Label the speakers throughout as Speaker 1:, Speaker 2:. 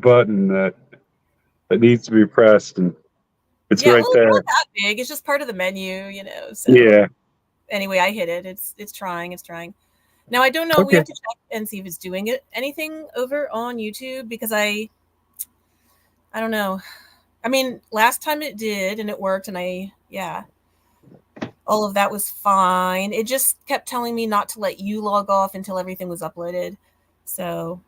Speaker 1: button that needs to be pressed, and it's
Speaker 2: Yeah,
Speaker 1: right
Speaker 2: well, it's
Speaker 1: there.
Speaker 2: not that big. It's just part of the menu. So
Speaker 1: Yeah.
Speaker 2: anyway, I hit it. It's trying. It's trying. Now I don't know. We
Speaker 1: Okay.
Speaker 2: have to check and see if it's doing anything over on YouTube, because I don't know. I mean, last time it did and it worked, and all of that was fine. It just kept telling me not to let you log off until everything was uploaded. So,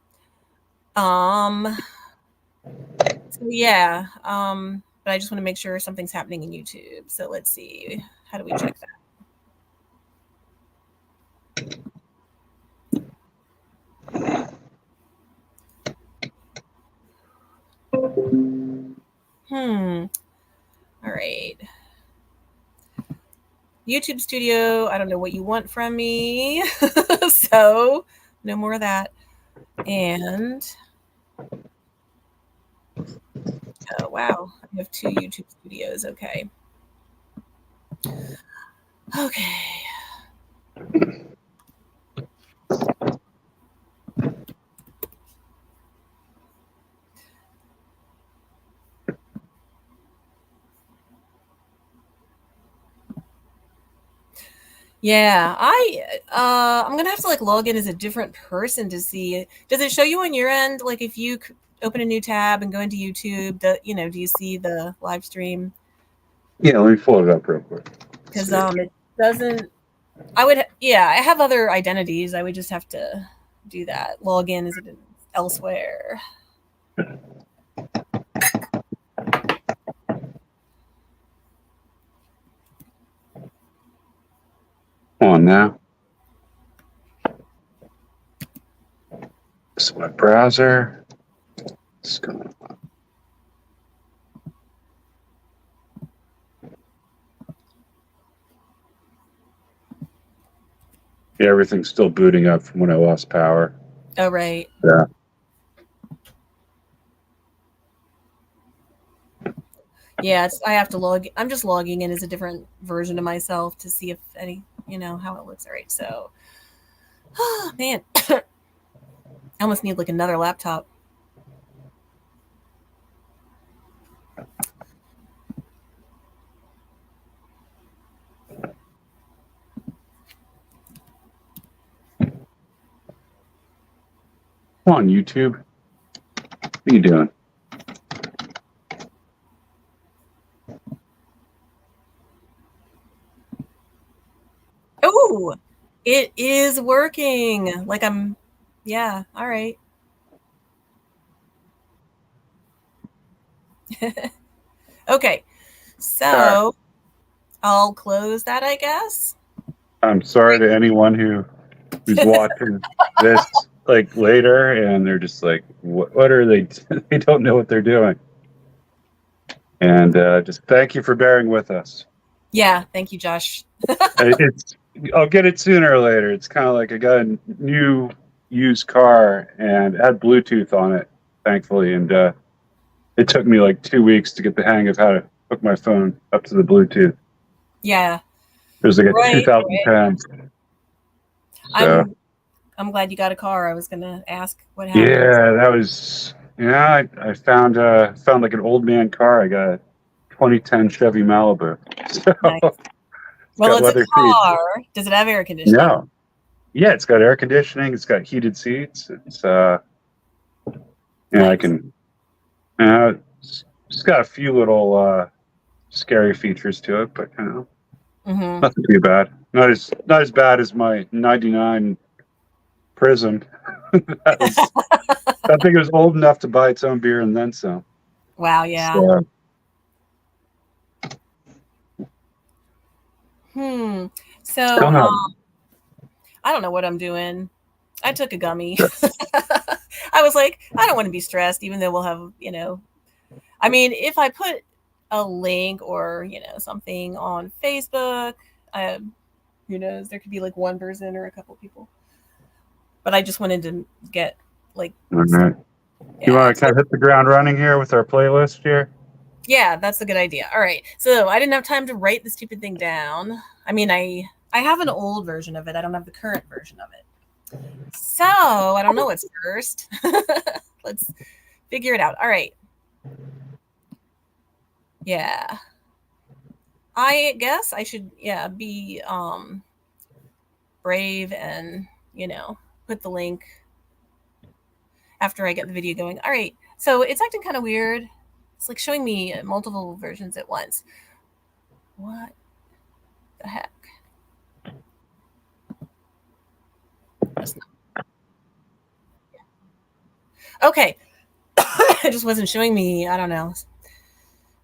Speaker 2: yeah. But I just want to make sure something's happening in YouTube. So let's see. How do we check that? All right. YouTube Studio, I don't know what you want from me. So no more of that. And oh wow, I have 2 YouTube Studios. Okay. Yeah, I'm gonna have to like log in as a different person to see it. Does it show you on your end? Like if you open a new tab and go into YouTube, do you see the live stream?
Speaker 1: Yeah, let me pull it up real quick.
Speaker 2: Because it doesn't. I have other identities. I would just have to do that. Log in as elsewhere.
Speaker 1: On now. This is my browser. It's going on. Yeah, everything's still booting up from when I lost power.
Speaker 2: Oh, right.
Speaker 1: Yeah.
Speaker 2: Yeah, I have to I'm just logging in as a different version of myself to see if how it looks. All right, so, man, I almost need like another laptop.
Speaker 1: Come on, YouTube. What are you doing?
Speaker 2: Oh, it is working. Like yeah, all right. Okay, so I'll close that, I guess.
Speaker 1: I'm sorry to anyone who's watching this like later and they're just like, what are they? They don't know what they're doing. And just thank you for bearing with us.
Speaker 2: Yeah, thank you, Josh.
Speaker 1: I'll get it sooner or later. It's kind of like I got a new used car and it had Bluetooth on it, thankfully, and it took me like 2 weeks to get the hang of how to hook my phone up to the Bluetooth.
Speaker 2: Yeah,
Speaker 1: it was like a 2010.
Speaker 2: Right. I'm glad you got a car. I was gonna ask what happened.
Speaker 1: Yeah, that was I found like an old man car. I got a 2010 Chevy Malibu. So,
Speaker 2: nice. Well, it's a car. Does it have air conditioning?
Speaker 1: No. Yeah, it's got air conditioning. It's got heated seats. It's I can. It's got a few little scary features to it, but nothing too bad. Not as bad as my '99 Prism. I think it was old enough to buy its own beer and then some.
Speaker 2: Wow, yeah. So I don't know what I'm doing. I took a gummy. I was like, I don't want to be stressed, even though we'll have, I mean, if I put a link or, something on Facebook, who knows, there could be like one person or a couple people. But I just wanted to get like.
Speaker 1: Okay. You want to kind of hit the ground running here with our playlist here?
Speaker 2: Yeah, that's a good idea. All right. So I didn't have time to write the stupid thing down. I mean, I have an old version of it. I don't have the current version of it. So I don't know what's first. Let's Figure it out. All right. Yeah. I guess I should, be brave and, put the link after I get the video going. All right. So it's acting kind of weird. It's like showing me multiple versions at once. What the heck? That's not... Okay. It just wasn't showing me, I don't know,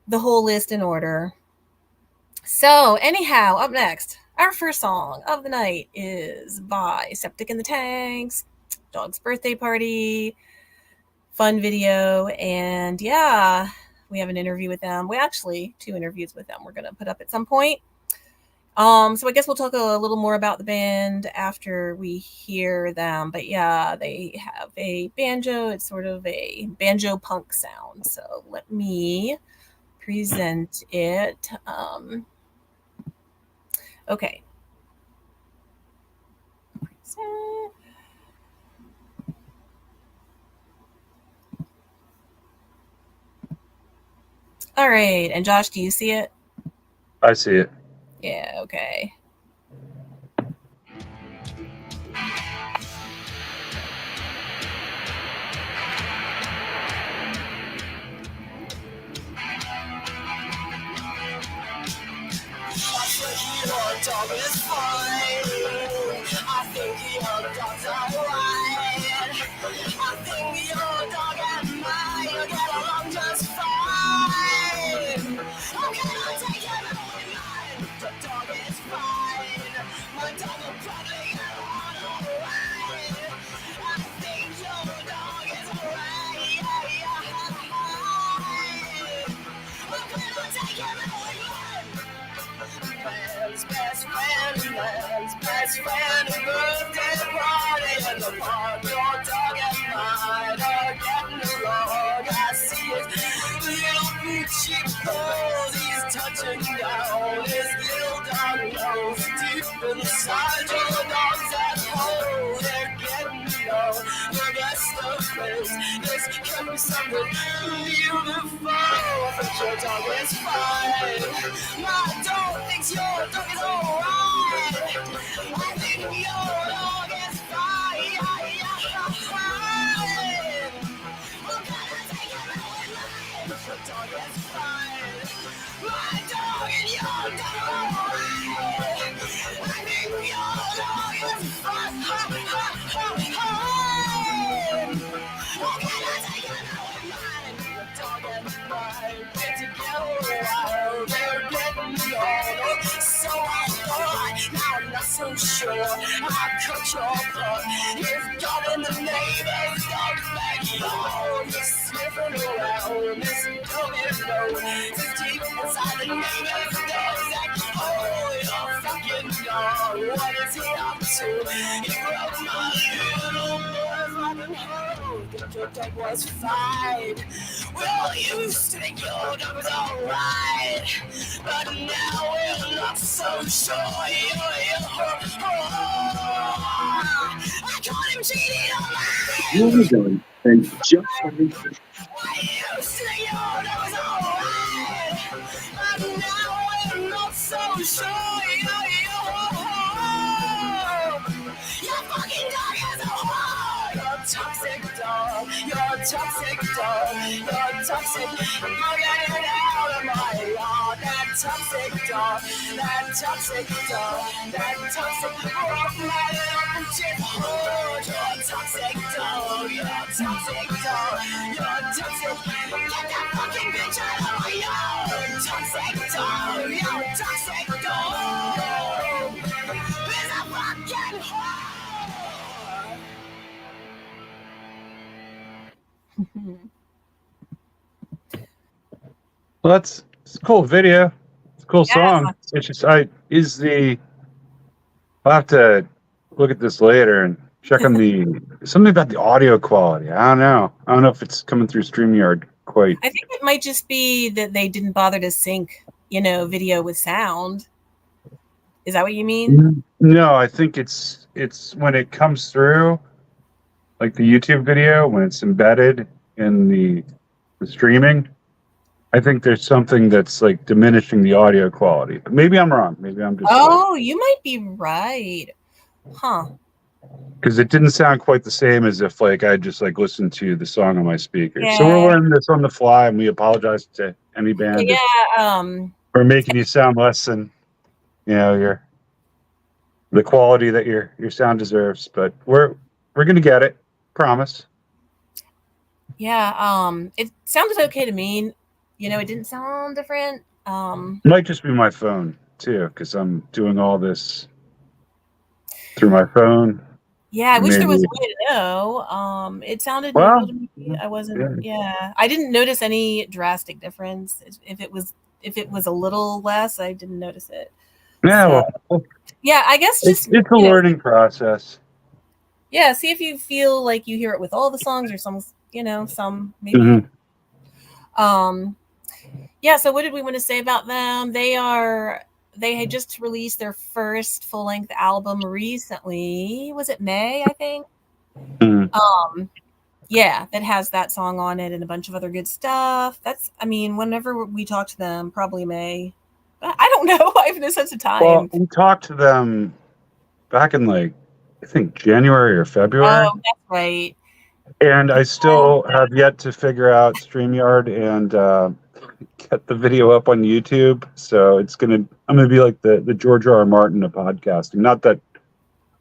Speaker 2: the whole list in order. So, anyhow, up next, our first song of the night is by Septic in the Tanks, Dog's Birthday Party, fun video, and yeah, we have an interview with them. We actually 2 interviews with them we're going to put up at some point. So I guess we'll talk a little more about the band after we hear them. But yeah, they have a banjo. It's sort of a banjo punk sound. So let me present it. Okay. All right. And Josh, do you see it?
Speaker 1: I see it.
Speaker 2: Yeah, okay. Your dog is fine. I think your dog's alright. I think your dog and mine will get along just fine. Okay, I'll take him away, mine. The dog is fine. My dog will probably get along alright. I think your dog is alright. Okay, I'll take him away, mine. Man's best friend, birthday party in the park. Your dog and mine are getting along. I see his little Gucci pose. He's touching down his little dog nose. Deep inside your dog's at home. They're getting along. The best of friends. This can be something beautiful. But your dog is fine. My dog thinks your dog is alright. I think your dog is fine. I'm gonna take him away, mine. Your dog is fine. My dog and your dog are alright. I think your dog is fine. I'm gonna take him away, mine. Your dog and mine get together while they're getting along. So I thought, now I'm not so sure. I cut your butt. You've got in the neighbor's dog's backyard. You're sniffing around. This dog is low. It's deep inside the neighbor's dog's backyard. Oh, your fucking dog. What is he up to? He broke my little boy's fucking hole. Think your dog was fine. Well, you used to think your dog was alright. But now we're not so sure. I caught him cheating on mine.
Speaker 3: And just
Speaker 2: I used to think your dog was alright. But now we're not so sure. Your fucking dog is a whore. You're toxic dog. You're toxic dog. You're toxic. I'm getting out of my yard. That toxic dog. That toxic dog. That toxic rough my little chip. Oh, you're toxic dog. You're toxic dog. You're toxic. Get that fucking bitch out of my yard. Toxic dog. You're toxic dog. He's a fucking whore.
Speaker 1: Well, it's a cool video. It's a cool
Speaker 2: Yeah.
Speaker 1: song. It's just I'll have to look at this later and check on something about the audio quality. I don't know. I don't know if it's coming through StreamYard quite.
Speaker 2: I think it might just be that they didn't bother to sync, video with sound. Is that what you mean?
Speaker 1: No, I think it's when it comes through, like the YouTube video when it's embedded. in the streaming, I think there's something that's like diminishing the audio quality. But maybe I'm wrong. Maybe I'm just like,
Speaker 2: Oh, you might be right. Huh.
Speaker 1: because it didn't sound quite the same as if like I just like listened to the song on my speakers. So we're
Speaker 2: Yeah.
Speaker 1: learning this on the fly, and we apologize to any band if
Speaker 2: Yeah.
Speaker 1: we're making you sound less than your the quality that your sound deserves. But we're gonna get it, promise.
Speaker 2: Yeah. It sounded okay to me. It didn't sound different.
Speaker 1: It might just be my phone too, because I'm doing all this through my phone.
Speaker 2: Yeah, I wish there was
Speaker 1: Maybe.
Speaker 2: a way to know. It sounded normal
Speaker 1: Well,
Speaker 2: to me. I wasn't,
Speaker 1: yeah,
Speaker 2: yeah. I didn't notice any drastic difference. If it was a little less, I didn't notice it.
Speaker 1: yeah.
Speaker 2: So,
Speaker 1: Well,
Speaker 2: yeah, I guess just,
Speaker 1: it's a learning process.
Speaker 2: yeah, see if you feel like you hear it with all the songs or some maybe.
Speaker 1: Hmm.
Speaker 2: Um, yeah, so what did we want to say about them? They had just released their first full-length album recently. Was it May, I think?
Speaker 1: Hmm.
Speaker 2: Um, Yeah, that has that song on it and a bunch of other good stuff. Whenever we talk to them, probably May. But I don't know. I have no sense of
Speaker 1: Well,
Speaker 2: time.
Speaker 1: we talked to them back in like I think January or February,
Speaker 2: Oh, that's right.
Speaker 1: and I
Speaker 2: Yeah,
Speaker 1: still have yet to figure out StreamYard and get the video up on YouTube. So I'm gonna be like the George R. R. Martin of podcasting. Not that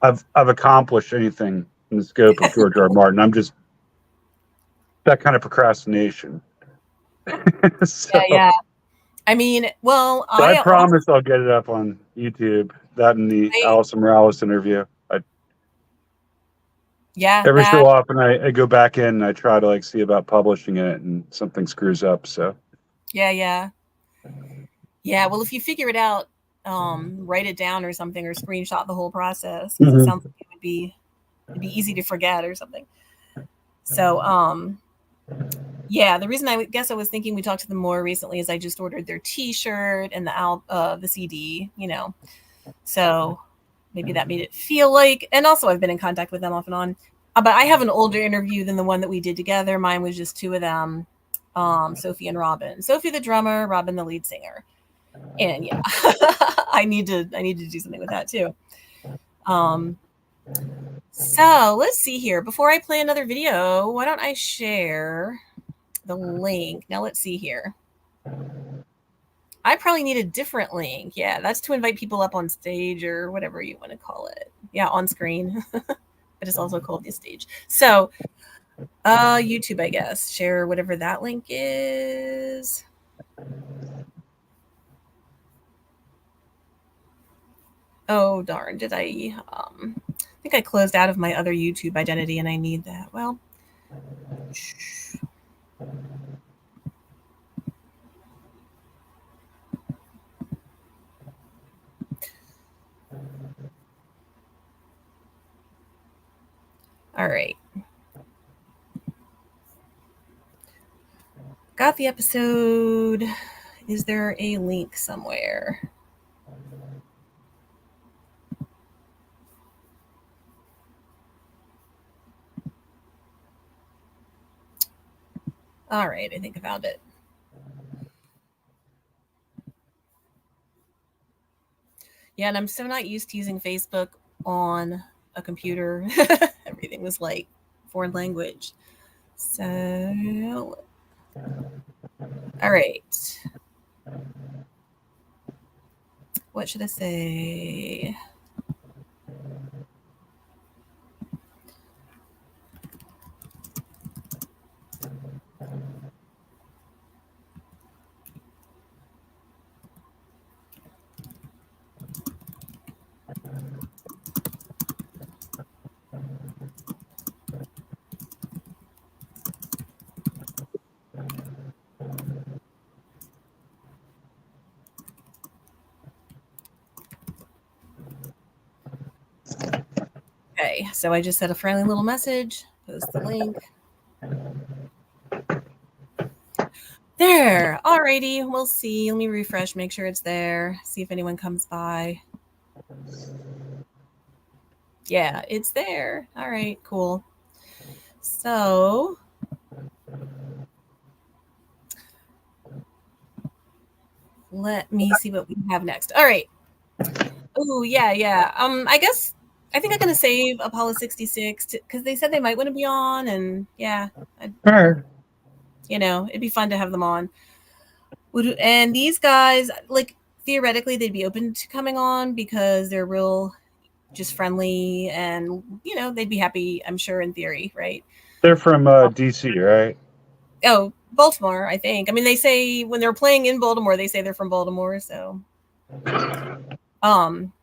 Speaker 1: I've accomplished anything in the scope of George R. R. Martin. I'm just that kind of procrastination.
Speaker 2: yeah,
Speaker 1: so,
Speaker 2: yeah. Well,
Speaker 1: so I
Speaker 2: I also
Speaker 1: promise I'll get it up on YouTube. That and the
Speaker 2: I,
Speaker 1: Alison Morales interview.
Speaker 2: yeah,
Speaker 1: Every
Speaker 2: that
Speaker 1: so often, I go back in and I try to like see about publishing it, and something screws up. So,
Speaker 2: yeah, yeah. Yeah, well, if you figure it out, write it down or something or screenshot the whole process because it
Speaker 1: mhm.
Speaker 2: sounds like it'd be easy to forget or something. So, yeah, the reason I guess I was thinking we talked to them more recently is I just ordered their T-shirt and the CD, so maybe that made it feel like. And also, I've been in contact with them off and on, but I have an older interview than the one that we did together. Mine was just two of them, Sophie and Robin. Sophie the drummer, Robin the lead singer, and yeah, I need to do something with that too. Um, so let's see here. Before I play another video, why don't I share the link? Now let's see here. I probably need a different link. Yeah, that's to invite people up on stage or whatever you want to call it. Yeah, on screen. But it's also called the stage. So, YouTube, I guess. Share whatever that link is. Oh, darn. Did I think I closed out of my other YouTube identity and I need that. Well, all right. Got the episode. Is there a link somewhere? All right, I think I found it. Yeah, and I'm so not used to using Facebook on a computer. Everything was like foreign language. So, all right. What should I say? Okay, so I just said a friendly little message. Post the link. There. Alrighty, we'll see. Let me refresh, make sure it's there. See if anyone comes by. Yeah, it's there. All right, cool. So Let me see what we have next. All right. Oh yeah, yeah. I guess I think I'm gonna save Apollo 66 because they said they might want to be on, and yeah, I,
Speaker 1: All right.
Speaker 2: it'd be fun to have them on. And these guys, like theoretically, they'd be open to coming on because they're real, just friendly, and they'd be happy. I'm sure in theory, right?
Speaker 1: They're from DC, right?
Speaker 2: Oh, Baltimore, I think. I mean, they say when they're playing in Baltimore, they say they're from Baltimore. So, um,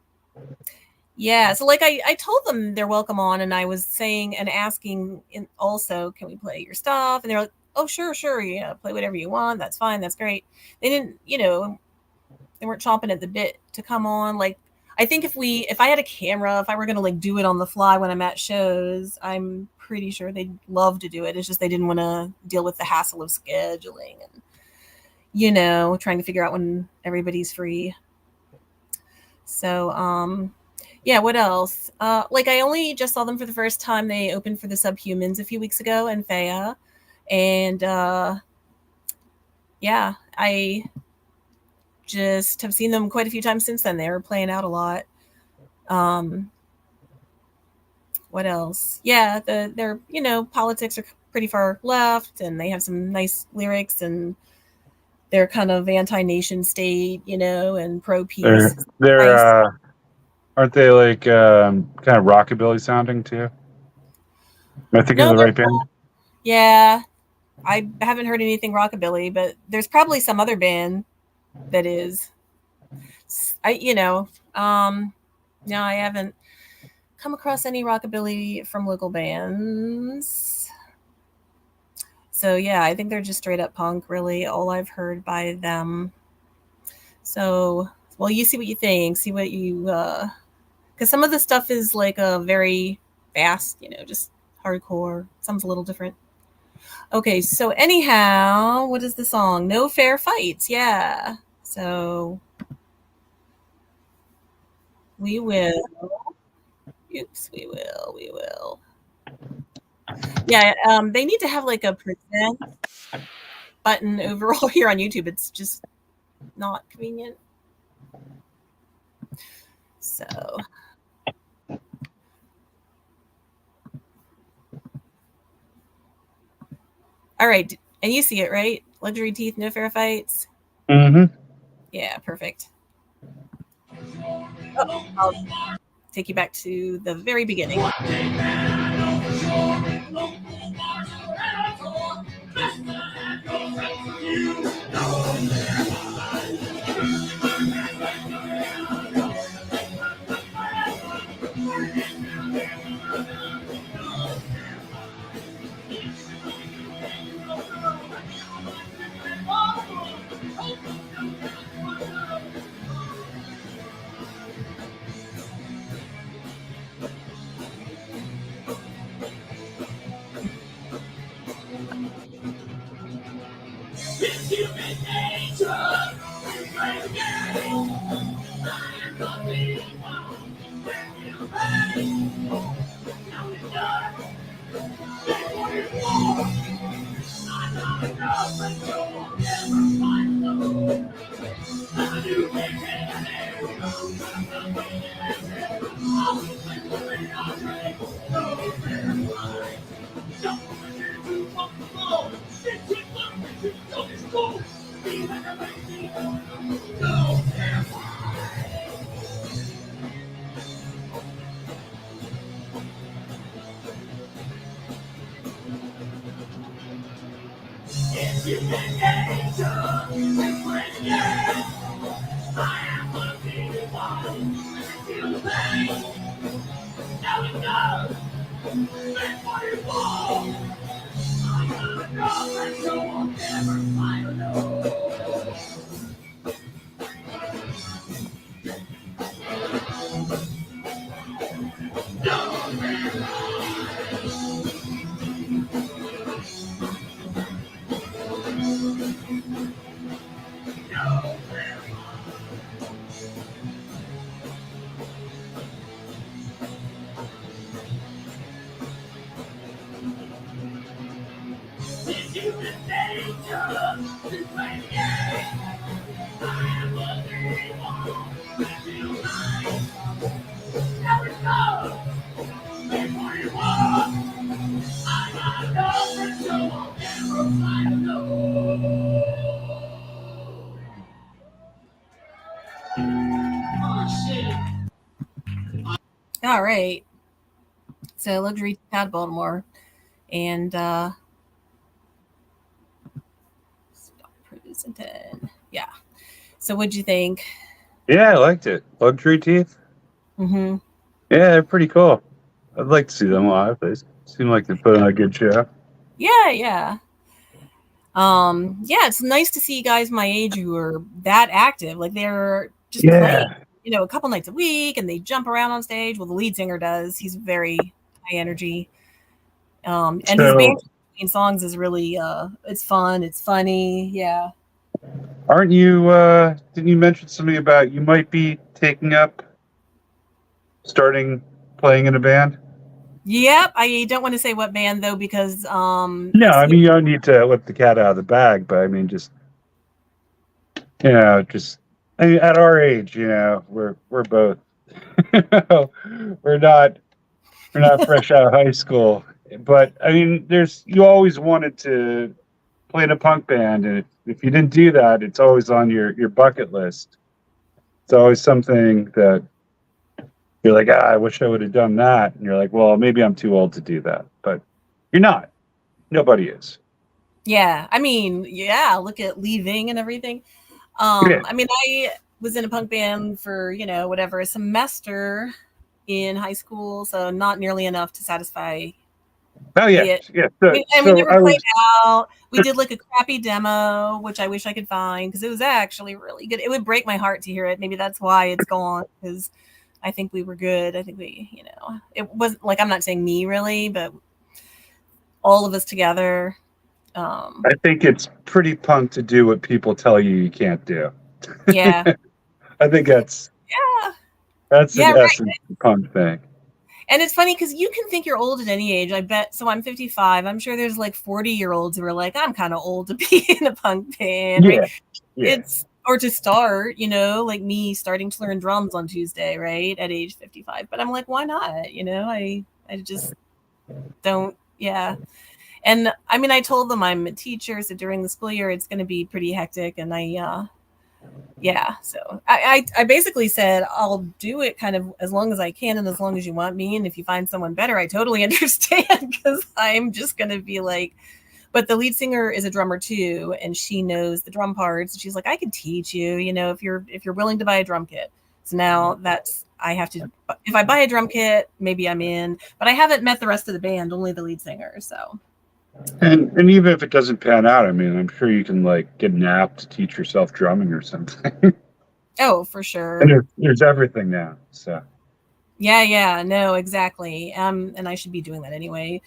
Speaker 2: yeah. So, like, I told them they're welcome on, and I was saying and asking also, can we play your stuff? And they're like, oh, sure, sure. Yeah, play whatever you want. That's fine. That's great. They didn't, they weren't chomping at the bit to come on. Like, I think if I had a camera, if I were gonna like do it on the fly when I'm at shows, I'm pretty sure they'd love to do it. It's just they didn't want to deal with the hassle of scheduling and trying to figure out when everybody's free. So yeah, what else? Like I only just saw them for the first time. They opened for the Subhumans a few weeks ago in Faya. And yeah, I just have seen them quite a few times since then. They were playing out a lot. Um, what else? Yeah, their politics are pretty far left, and they have some nice lyrics, and they're kind of anti-nation state, and pro peace.
Speaker 1: They're
Speaker 2: Nice.
Speaker 1: aren't they like kind of rockabilly sounding too? Am I thinking of
Speaker 2: No,
Speaker 1: the
Speaker 2: they're
Speaker 1: right band?
Speaker 2: yeah. I haven't heard anything rockabilly, but there's probably some other band that is. No, I haven't come across any rockabilly from local bands. So yeah, I think they're just straight up punk, really, all I've heard by them. So, well, you see what you think, see what you because some of the stuff is like a very fast, just hardcore. Some's a little different. Okay, so anyhow, what is the song? No Fair Fights. Yeah. So we will. Oops, we will. We will. Yeah, they need to have like a present button overall here on YouTube. It's just not convenient. So, all right, and you see it, right? Luxury Teeth, No Fair Fights.
Speaker 1: Mm-hmm.
Speaker 2: Yeah, perfect. Oh, I'll take you back to the very beginning. All right. So luxury out of Baltimore, and yeah. So what'd you think?
Speaker 1: Yeah, I liked it. Luxury Teeth.
Speaker 2: Mm-hmm.
Speaker 1: Yeah, they're pretty cool. I'd like to see them live. They seem like they put on a good show.
Speaker 2: Yeah, yeah. Yeah, it's nice to see guys my age who are that active. Like they're just playing,
Speaker 1: Yeah.
Speaker 2: a couple nights a week and they jump around on stage. Well, the lead singer does. He's very high energy. And his
Speaker 1: So,
Speaker 2: band between songs is really it's fun, it's funny. Yeah.
Speaker 1: aren't you? Didn't you mention something about you might be taking up starting playing in a band?
Speaker 2: Yep. I don't want to say what band though, because
Speaker 1: No,
Speaker 2: it's
Speaker 1: I mean you don't need to let the cat out of the bag, but I mean just just I mean, at our age, we're both we're not fresh out of high school, but I mean, you always wanted to play in a punk band, and if you didn't do that, it's always on your bucket list. It's always something that you're like, I wish I would have done that, and you're like, well, maybe I'm too old to do that, but you're not. Nobody is.
Speaker 2: Yeah. I mean, yeah, look at leaving and everything.
Speaker 1: Yeah.
Speaker 2: I mean, I was in a punk band for, whatever, a semester in high school, so not nearly enough to satisfy
Speaker 1: Oh yeah,
Speaker 2: it.
Speaker 1: yeah. So,
Speaker 2: And we
Speaker 1: so
Speaker 2: never
Speaker 1: I
Speaker 2: played
Speaker 1: was.
Speaker 2: out. We did like a crappy demo, which I wish I could find because it was actually really good. It would break my heart to hear it. Maybe that's why it's gone because I think we were good. I think it wasn't like, I'm not saying me really, but all of us together. Um,
Speaker 1: I think it's pretty punk to do what people tell you can't do.
Speaker 2: yeah.
Speaker 1: I think
Speaker 2: Yeah.
Speaker 1: that's
Speaker 2: Yeah.
Speaker 1: an
Speaker 2: Right.
Speaker 1: essence of the punk thing.
Speaker 2: And it's funny because you can think you're old at any age. I bet. So I'm 55. I'm sure there's like 40-year-olds who are like, I'm kind of old to be in a punk band, right?
Speaker 1: Yeah, yeah.
Speaker 2: Or to start, like me starting to learn drums on Tuesday, right? At age 55. But I'm like, why not? I just don't, yeah. And I mean, I told them I'm a teacher. So during the school year, it's going to be pretty hectic. And yeah, so I basically said I'll do it kind of as long as I can and as long as you want me, and if you find someone better, I totally understand because I'm just gonna be like, but the lead singer is a drummer too, and she knows the drum parts. She's like, I could teach you, if you're willing to buy a drum kit. So now that's I have to, if I buy a drum kit, maybe I'm in, but I haven't met the rest of the band, only the lead singer. So
Speaker 1: And even if it doesn't pan out, I mean, I'm sure you can like get an app to teach yourself drumming or something.
Speaker 2: oh, for
Speaker 1: And
Speaker 2: sure.
Speaker 1: there's everything now. So
Speaker 2: Yeah, no, exactly. And I should be doing that anyway.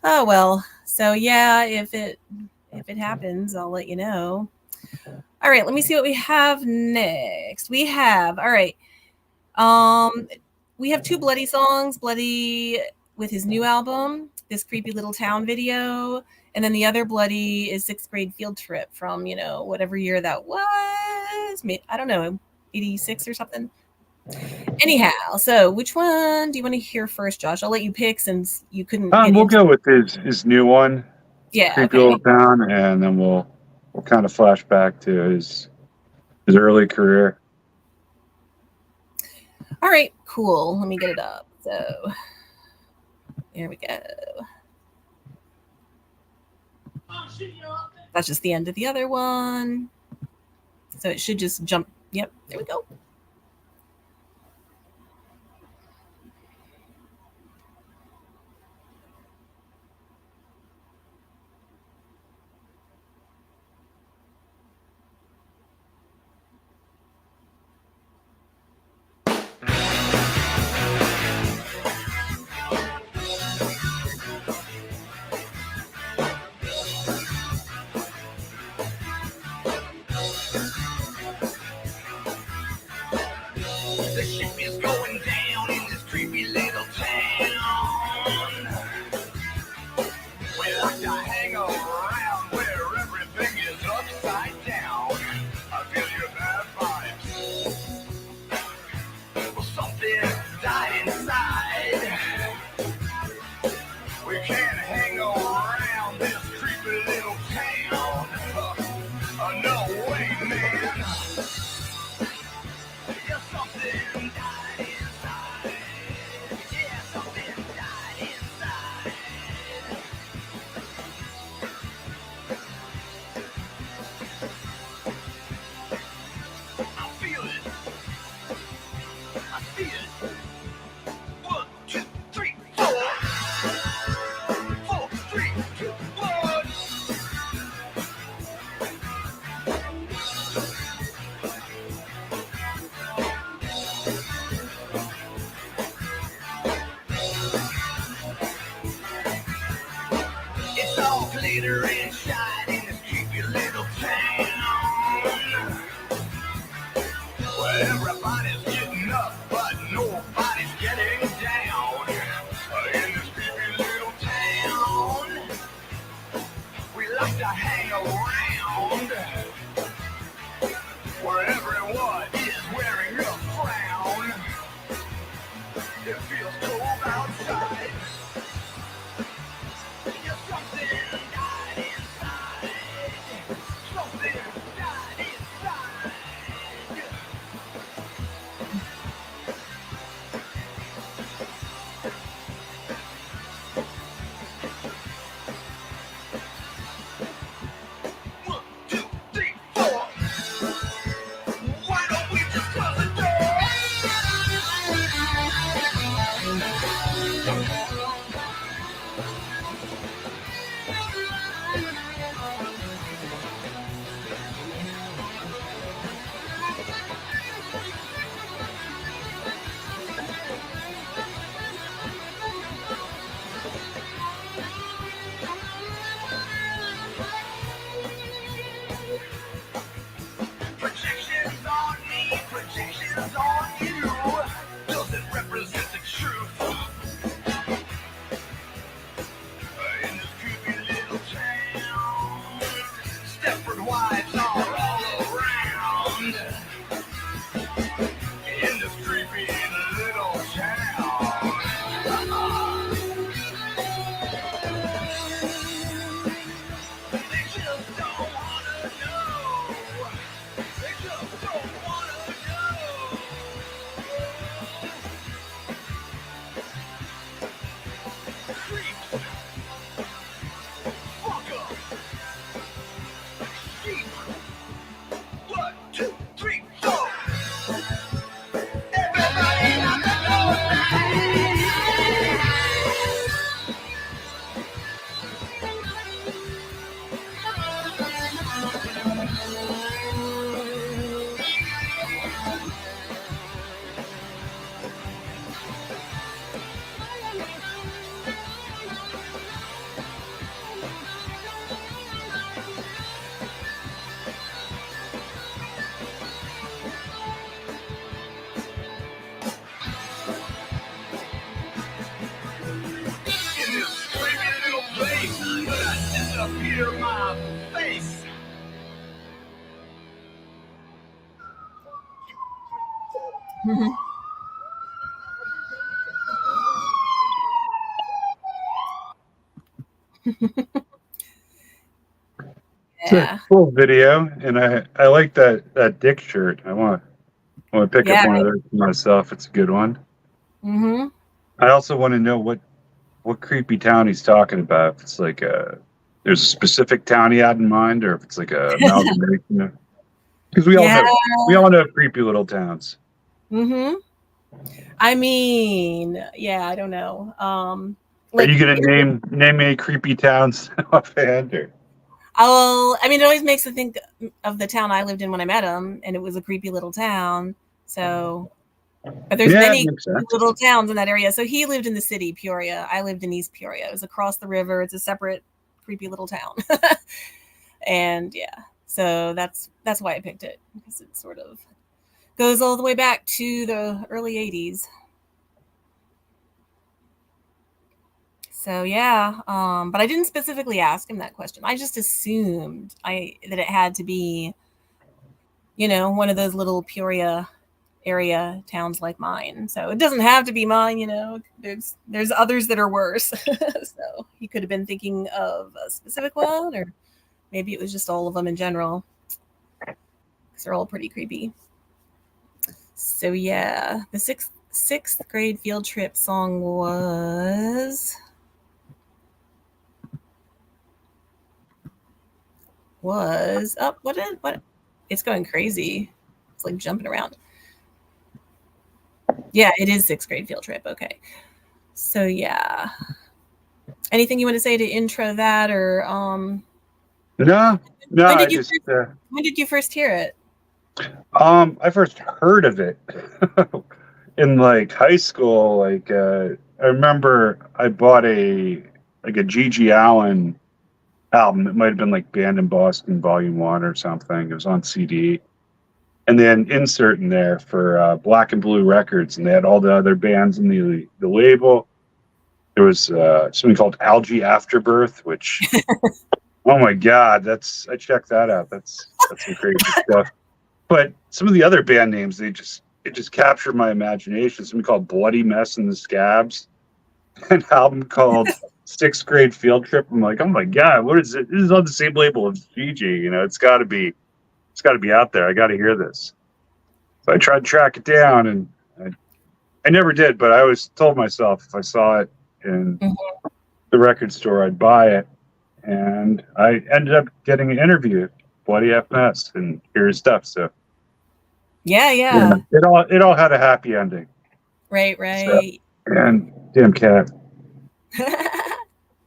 Speaker 2: Oh well. So yeah, if it happens, I'll let you know. All right, let me see what we have next. We have all right. Um we have two Bloody songs, Bloody with his new album, this creepy little town video, and then the other Bloody is sixth grade field trip from, whatever year that was. I don't know, 86 or something. Anyhow, so which one do you want to hear first, Josh? I'll let you pick since you couldn't get
Speaker 1: we'll
Speaker 2: into.
Speaker 1: go with his new one,
Speaker 2: Yeah,
Speaker 1: Creepy Little
Speaker 2: okay.
Speaker 1: Town, and then we'll kind of flash back to his early career.
Speaker 2: All right, cool. Let me get it up. So there we go. That's just the end of the other one. So it should just jump. Yep, there we go.
Speaker 3: The ship is going down in this creepy little town. We like to hang around where everything is upside down. I feel your bad vibes. Well, something died inside. We can't hang around this creepy little town. No way, man. Yeah, something died inside. around where everyone is wearing a frown. It feels cold outside. There's something died inside. Something died inside. One, two, three, four. Why don't we just close the door? Projections on me, projections on you. Doesn't represent the truth. In this creepy little town, Stepford wives are all around. In this creepy little town. They just don't wanna know. They just don't wanna know. Creeps. Fuck up. Sheep. 1, 2, 3, 4. Everybody on the floor in this creepy little place, but I disappear my face.
Speaker 1: It's
Speaker 2: Yeah.
Speaker 1: a cool video, and I like that Dick shirt. I want to pick
Speaker 2: Yeah.
Speaker 1: up one of those for myself. It's a good one.
Speaker 2: Mm-hmm.
Speaker 1: I also want to know what creepy town he's talking about. If it's like there's a specific town he had in mind, or if it's like a amalgamation of. Because we
Speaker 2: Yeah.
Speaker 1: all know creepy little towns.
Speaker 2: Mm-hmm. I mean, yeah, I don't know.
Speaker 1: Are you gonna name any creepy towns offhand? Or?
Speaker 2: I mean, it always makes me think of the town I lived in when I met him, and it was a creepy little town. So, but there's
Speaker 1: Yeah,
Speaker 2: many
Speaker 1: makes sense.
Speaker 2: little towns in that area. So he lived in the city, Peoria. I lived in East Peoria. It was across the river. It's a separate creepy little town. And yeah, so that's why I picked it, because it sort of goes all the way back to the early 80s. So yeah, but I didn't specifically ask him that question. I just assumed that it had to be, one of those little Peoria area towns like mine. So it doesn't have to be mine. There's others that are worse. So he could have been thinking of a specific one, or maybe it was just all of them in general, because they're all pretty creepy. So yeah, the sixth grade field trip song was what it's going crazy. It's like jumping around. Yeah, it is sixth grade field trip. Okay. So yeah. Anything you want to say to intro that, or
Speaker 1: No.
Speaker 2: when did you first hear it?
Speaker 1: I first heard of it in like high school. Like I remember I bought a G.G. Allin album. It might have been like Band in Boston Volume 1 or something. It was on CD. And then insert in there for Black and Blue Records, and they had all the other bands in the label. There was something called Algae Afterbirth, which Oh my God, I checked that out. That's some crazy stuff. But some of the other band names, it just captured my imagination. Something called Bloody Mess and the Scabs, an album called Sixth Grade Field Trip. I'm like, oh my God, what is it? This is on the same label as Fiji. You know, it's got to be out there. I got to hear this. So I tried to track it down, and I never did. But I always told myself if I saw it in
Speaker 2: Mhm.
Speaker 1: the record store, I'd buy it. And I ended up getting an interview, Bloody F Mess, and hear his stuff. So
Speaker 2: Yeah,
Speaker 1: yeah,
Speaker 2: yeah.
Speaker 1: it all had a happy ending.
Speaker 2: Right,
Speaker 1: So
Speaker 2: right.
Speaker 1: and damn cat,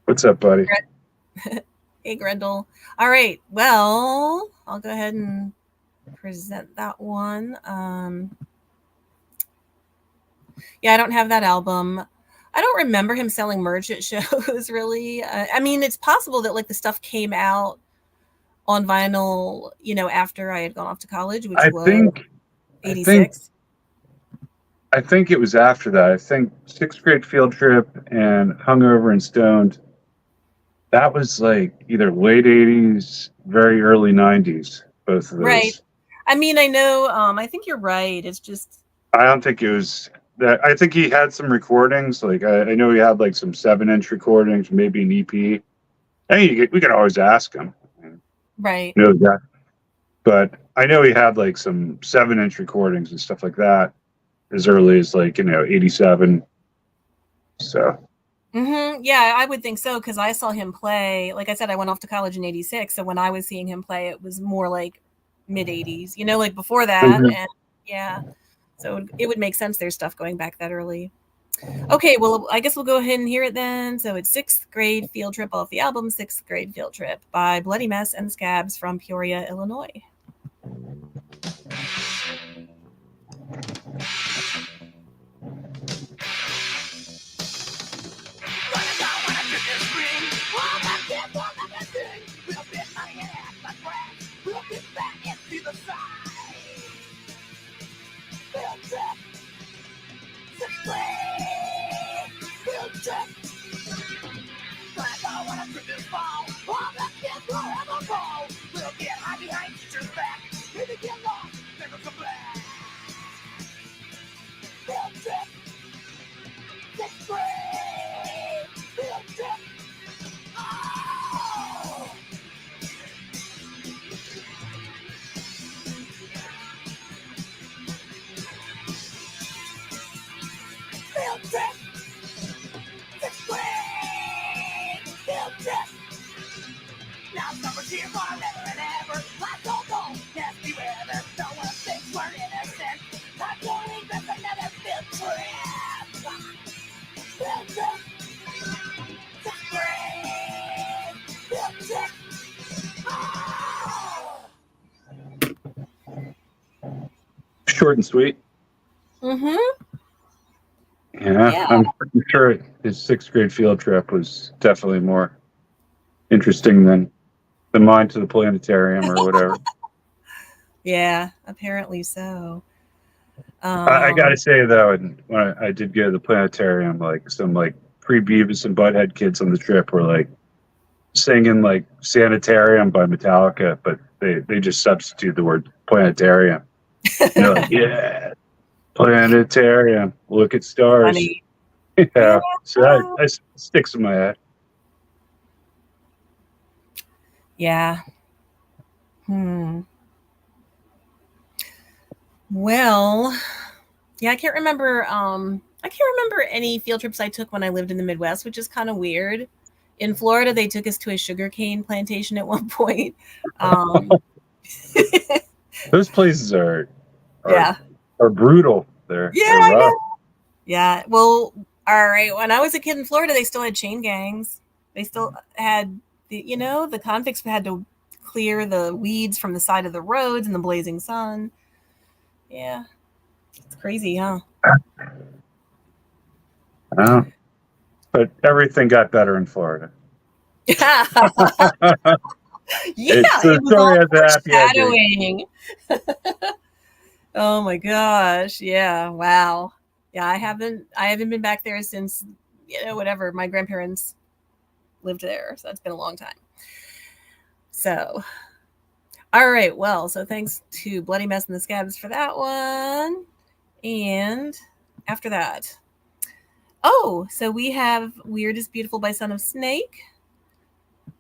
Speaker 1: what's up, buddy?
Speaker 2: Hey, Grendel. All right. Well, I'll go ahead and present that one. Yeah, I don't have that album. I don't remember him selling merch at shows, really. I mean, it's possible that like the stuff came out on vinyl, after I had gone off to college, which
Speaker 1: I
Speaker 2: was
Speaker 1: think I think
Speaker 2: 86.
Speaker 1: I think it was after that. I think Sixth Grade Field Trip and Hungover and Stoned. That was like either late '80s, very early '90s. Both of
Speaker 2: Right.
Speaker 1: those.
Speaker 2: I mean, I know, I think you're right. It's just,
Speaker 1: I don't think it was that. I think he had some recordings. Like I know he had like some 7-inch recordings, maybe an EP. Hey, we could always ask him.
Speaker 2: right.
Speaker 1: You know that, but I know he had like some 7-inch recordings and stuff like that as early as like '87. So
Speaker 2: Yeah, I would think so because I saw him play. Like I said, I went off to college in '86, so when I was seeing him play, it was more like mid '80s. Like before that,
Speaker 1: Mhm.
Speaker 2: and yeah, so it would make sense. There's stuff going back that early. Okay, well, I guess we'll go ahead and hear it then. So it's Sixth Grade Field Trip off the album Sixth Grade Field Trip by Bloody Mess and Scabs from Peoria, Illinois.
Speaker 1: Short and sweet.
Speaker 2: Mm-hmm.
Speaker 1: Yeah,
Speaker 2: Yeah.
Speaker 1: I'm pretty sure his 6th grade field trip was definitely more interesting than mine to the planetarium or whatever.
Speaker 2: Yeah, apparently so.
Speaker 1: I got to
Speaker 2: Um,
Speaker 1: say though, and when I did go to the planetarium, like some like pre-Beavis and Butthead kids on the trip were like singing like "Sanitarium" by Metallica, but they just substitute the word planetarium. And they're like, yeah, planetarium, look at stars.
Speaker 2: funny. Yeah.
Speaker 1: Yeah, so that sticks in my head.
Speaker 2: Yeah. Hmm. Well, yeah, I can't remember. I can't remember any field trips I took when I lived in the Midwest, which is kind of weird. In Florida, they took us to a sugarcane plantation at one point. Um,
Speaker 1: Those places are
Speaker 2: yeah,
Speaker 1: are brutal. They're
Speaker 2: yeah, I
Speaker 1: rough.
Speaker 2: know. Yeah. Well, all right. When I was a kid in Florida, they still had chain gangs. They still had the convicts had to clear the weeds from the side of the roads in the blazing sun. Yeah, it's crazy, huh?
Speaker 1: Uh, but everything got better in Florida.
Speaker 2: Yeah,
Speaker 1: It's
Speaker 2: it
Speaker 1: the
Speaker 2: was
Speaker 1: story
Speaker 2: all
Speaker 1: has a happy ending.
Speaker 2: foreshadowing. Oh my gosh. Yeah. Wow. Yeah, I haven't been back there since whatever. My grandparents lived there, so that's been a long time. So, all right. Well, so thanks to Bloody Mess and the Scabs for that one. And after that, so we have Weird is Beautiful by Son of Snake.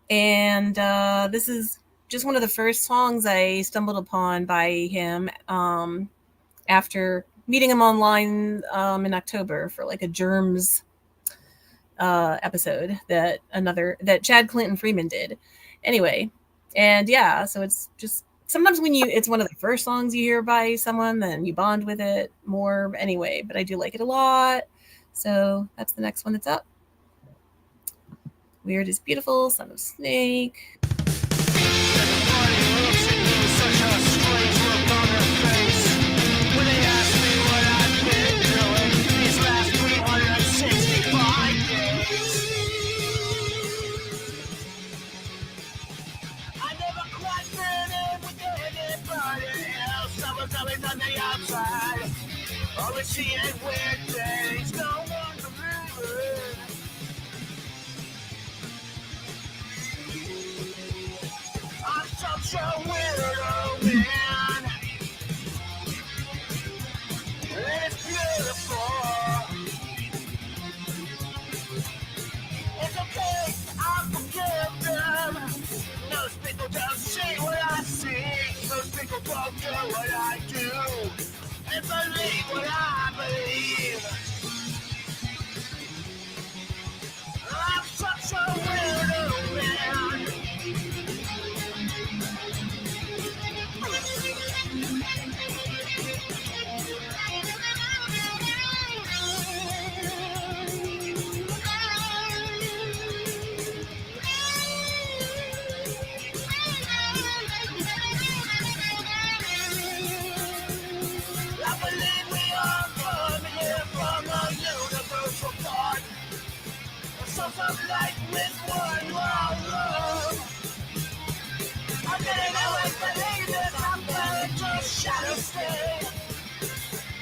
Speaker 2: And this is just one of the first songs I stumbled upon by him after meeting him online in October for like a Germs episode that Chad Clinton Freeman did. Anyway, and yeah, so it's just sometimes when it's one of the first songs you hear by someone, then you bond with it more anyway, but I do like it a lot. So that's the next one that's up. Weird is Beautiful, Son of Snake.
Speaker 3: On the outside, always seeing weird things, no one believes. I'm such a weirdo, man. It's beautiful. It's okay, I forgive them. Those people don't see what I see. Those people don't do what I do. And believe what I believe. I'm such a weirdo, man. I believe we all come here from a universal thought. Something like with one love. I didn't always believe this. I fell into a shadow state.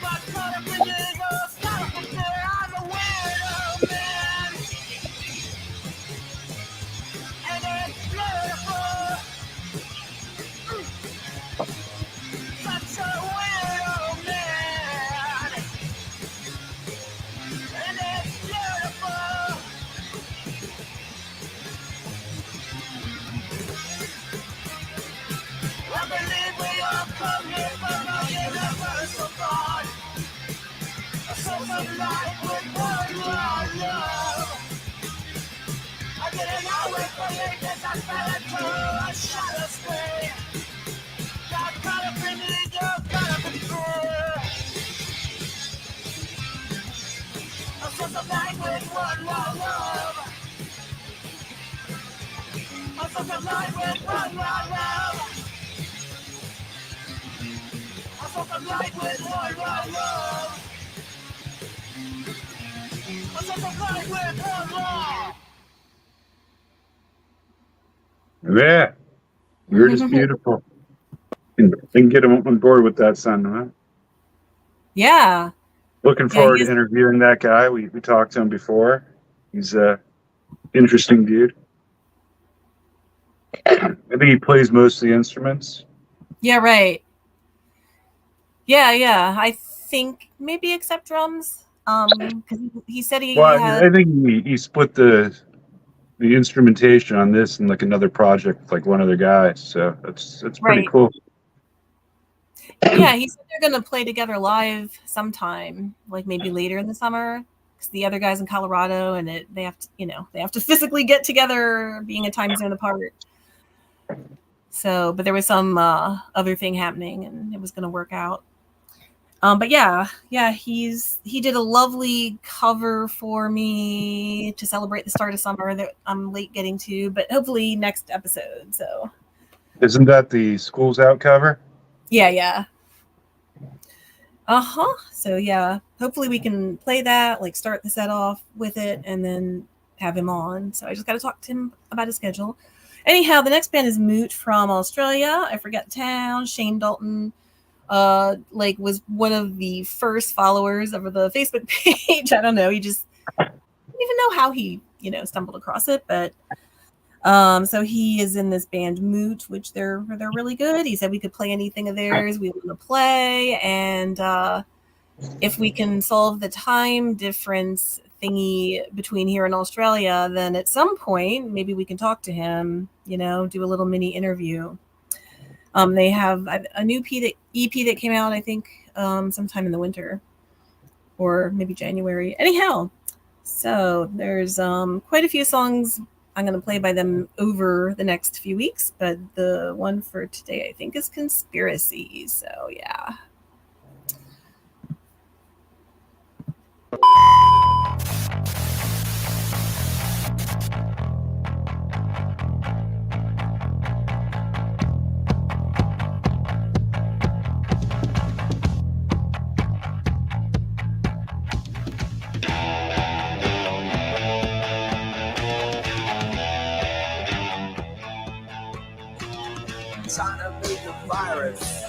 Speaker 3: Got caught up in the ego, caught up in fear. I'm a weirdo, man. And it's beautiful. Such a weirdo, man. And it's beautiful. I believe we all come here from a universal thought. A source of life with one love. I didn't always believe this. I fell into a shadow state. Got caught up in ego, caught up in fear. A source of life with one love. A source of life with one love. A source of life with one love. A source of life with one love.
Speaker 1: Yeah. Weird is Beautiful. I can get him on board with that, son, huh?
Speaker 2: Yeah.
Speaker 1: Looking forward to interviewing that guy. We talked to him before. He's a interesting dude. I think he plays most of the instruments.
Speaker 2: Yeah, right. Yeah. I think maybe except drums. Because he said he had.
Speaker 1: I think he split the instrumentation on this and like another project with like one other guy. So that's pretty cool.
Speaker 2: Yeah, he said they're gonna play together live sometime, like maybe later in the summer. Because the other guys in Colorado, and they have to physically get together, being a time zone apart. So, but there was some other thing happening, and it was gonna work out. But yeah, he did a lovely cover for me to celebrate the start of summer that I'm late getting to, but hopefully next episode. So,
Speaker 1: isn't that the School's Out cover?
Speaker 2: Yeah. So yeah, hopefully we can play that, like start the set off with it, and then have him on. So I just got to talk to him about his schedule. Anyhow, the next band is Moot from Australia. I forget the town. Shane Dalton, was one of the first followers of the Facebook page. I don't know. I don't even know how he, stumbled across it, but So he is in this band Moot, which they're really good. He said we could play anything of theirs we want to play, and if we can solve the time difference thingy between here and Australia, then at some point maybe we can talk to him. Do a little mini interview. They have a new EP that came out, I think, sometime in the winter or maybe January. Anyhow, so there's quite a few songs I'm going to play by them over the next few weeks, but the one for today I think is Conspiracy. So yeah.
Speaker 3: China made the virus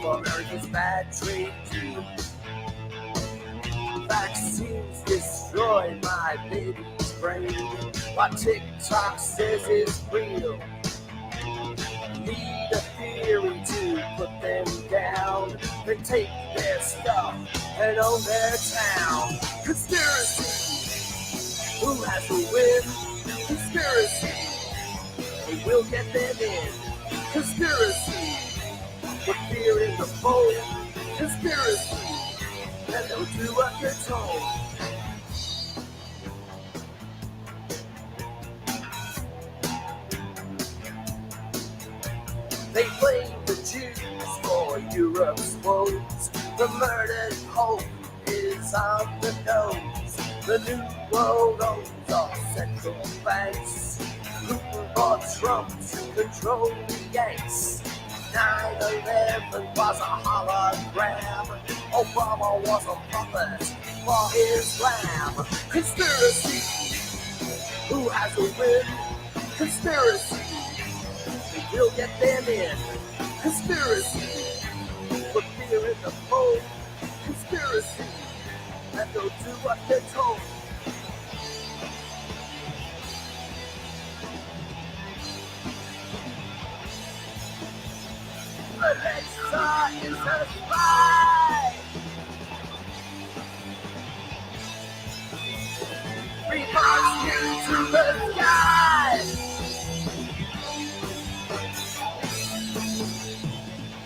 Speaker 3: for America's bad trade too. Vaccines destroy my baby's brain. What TikTok says is real. Need a theory to put them down. They take their stuff and own their town. Conspiracy. Who has to win? Conspiracy. We will get them in. Conspiracy. Put fear in the fold. Conspiracy. And they'll do what they're told. They blame the Jews for Europe's woes. The murdered hope is on the nose. The new world owns our central banks. Putin or Trump to control the Yanks. 9/11 was a hologram. Obama was a puppet for Islam. Conspiracy. Who has to win? Conspiracy. We'll get them in. Conspiracy. Put fear in the fold. Conspiracy. And they'll do what they're told. Alexa is a spy. Remarks you to the sky.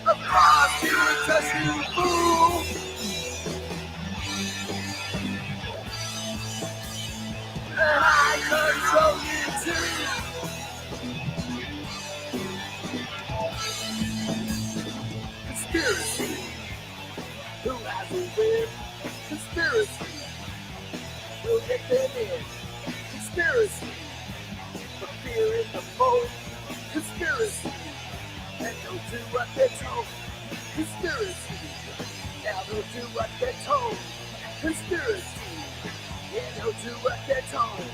Speaker 3: A prosecutor to fool. And I control you too. Conspiracy. Who has a win? Conspiracy. We'll get them in. Conspiracy. Put fear in the fold. Conspiracy. And they'll do what they're told. Conspiracy. Now they'll do what they're told. Conspiracy. Yeah, they'll do what they're told.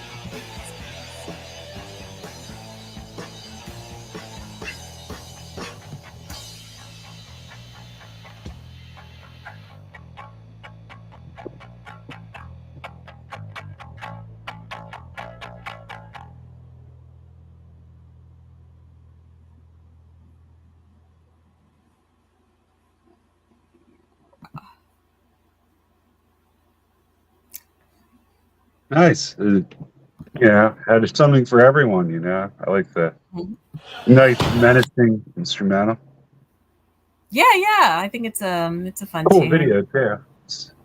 Speaker 1: Nice. Had something for everyone, I like the nice, menacing instrumental.
Speaker 2: Yeah, I think it's a fun
Speaker 1: Cool
Speaker 2: tune.
Speaker 1: video, too.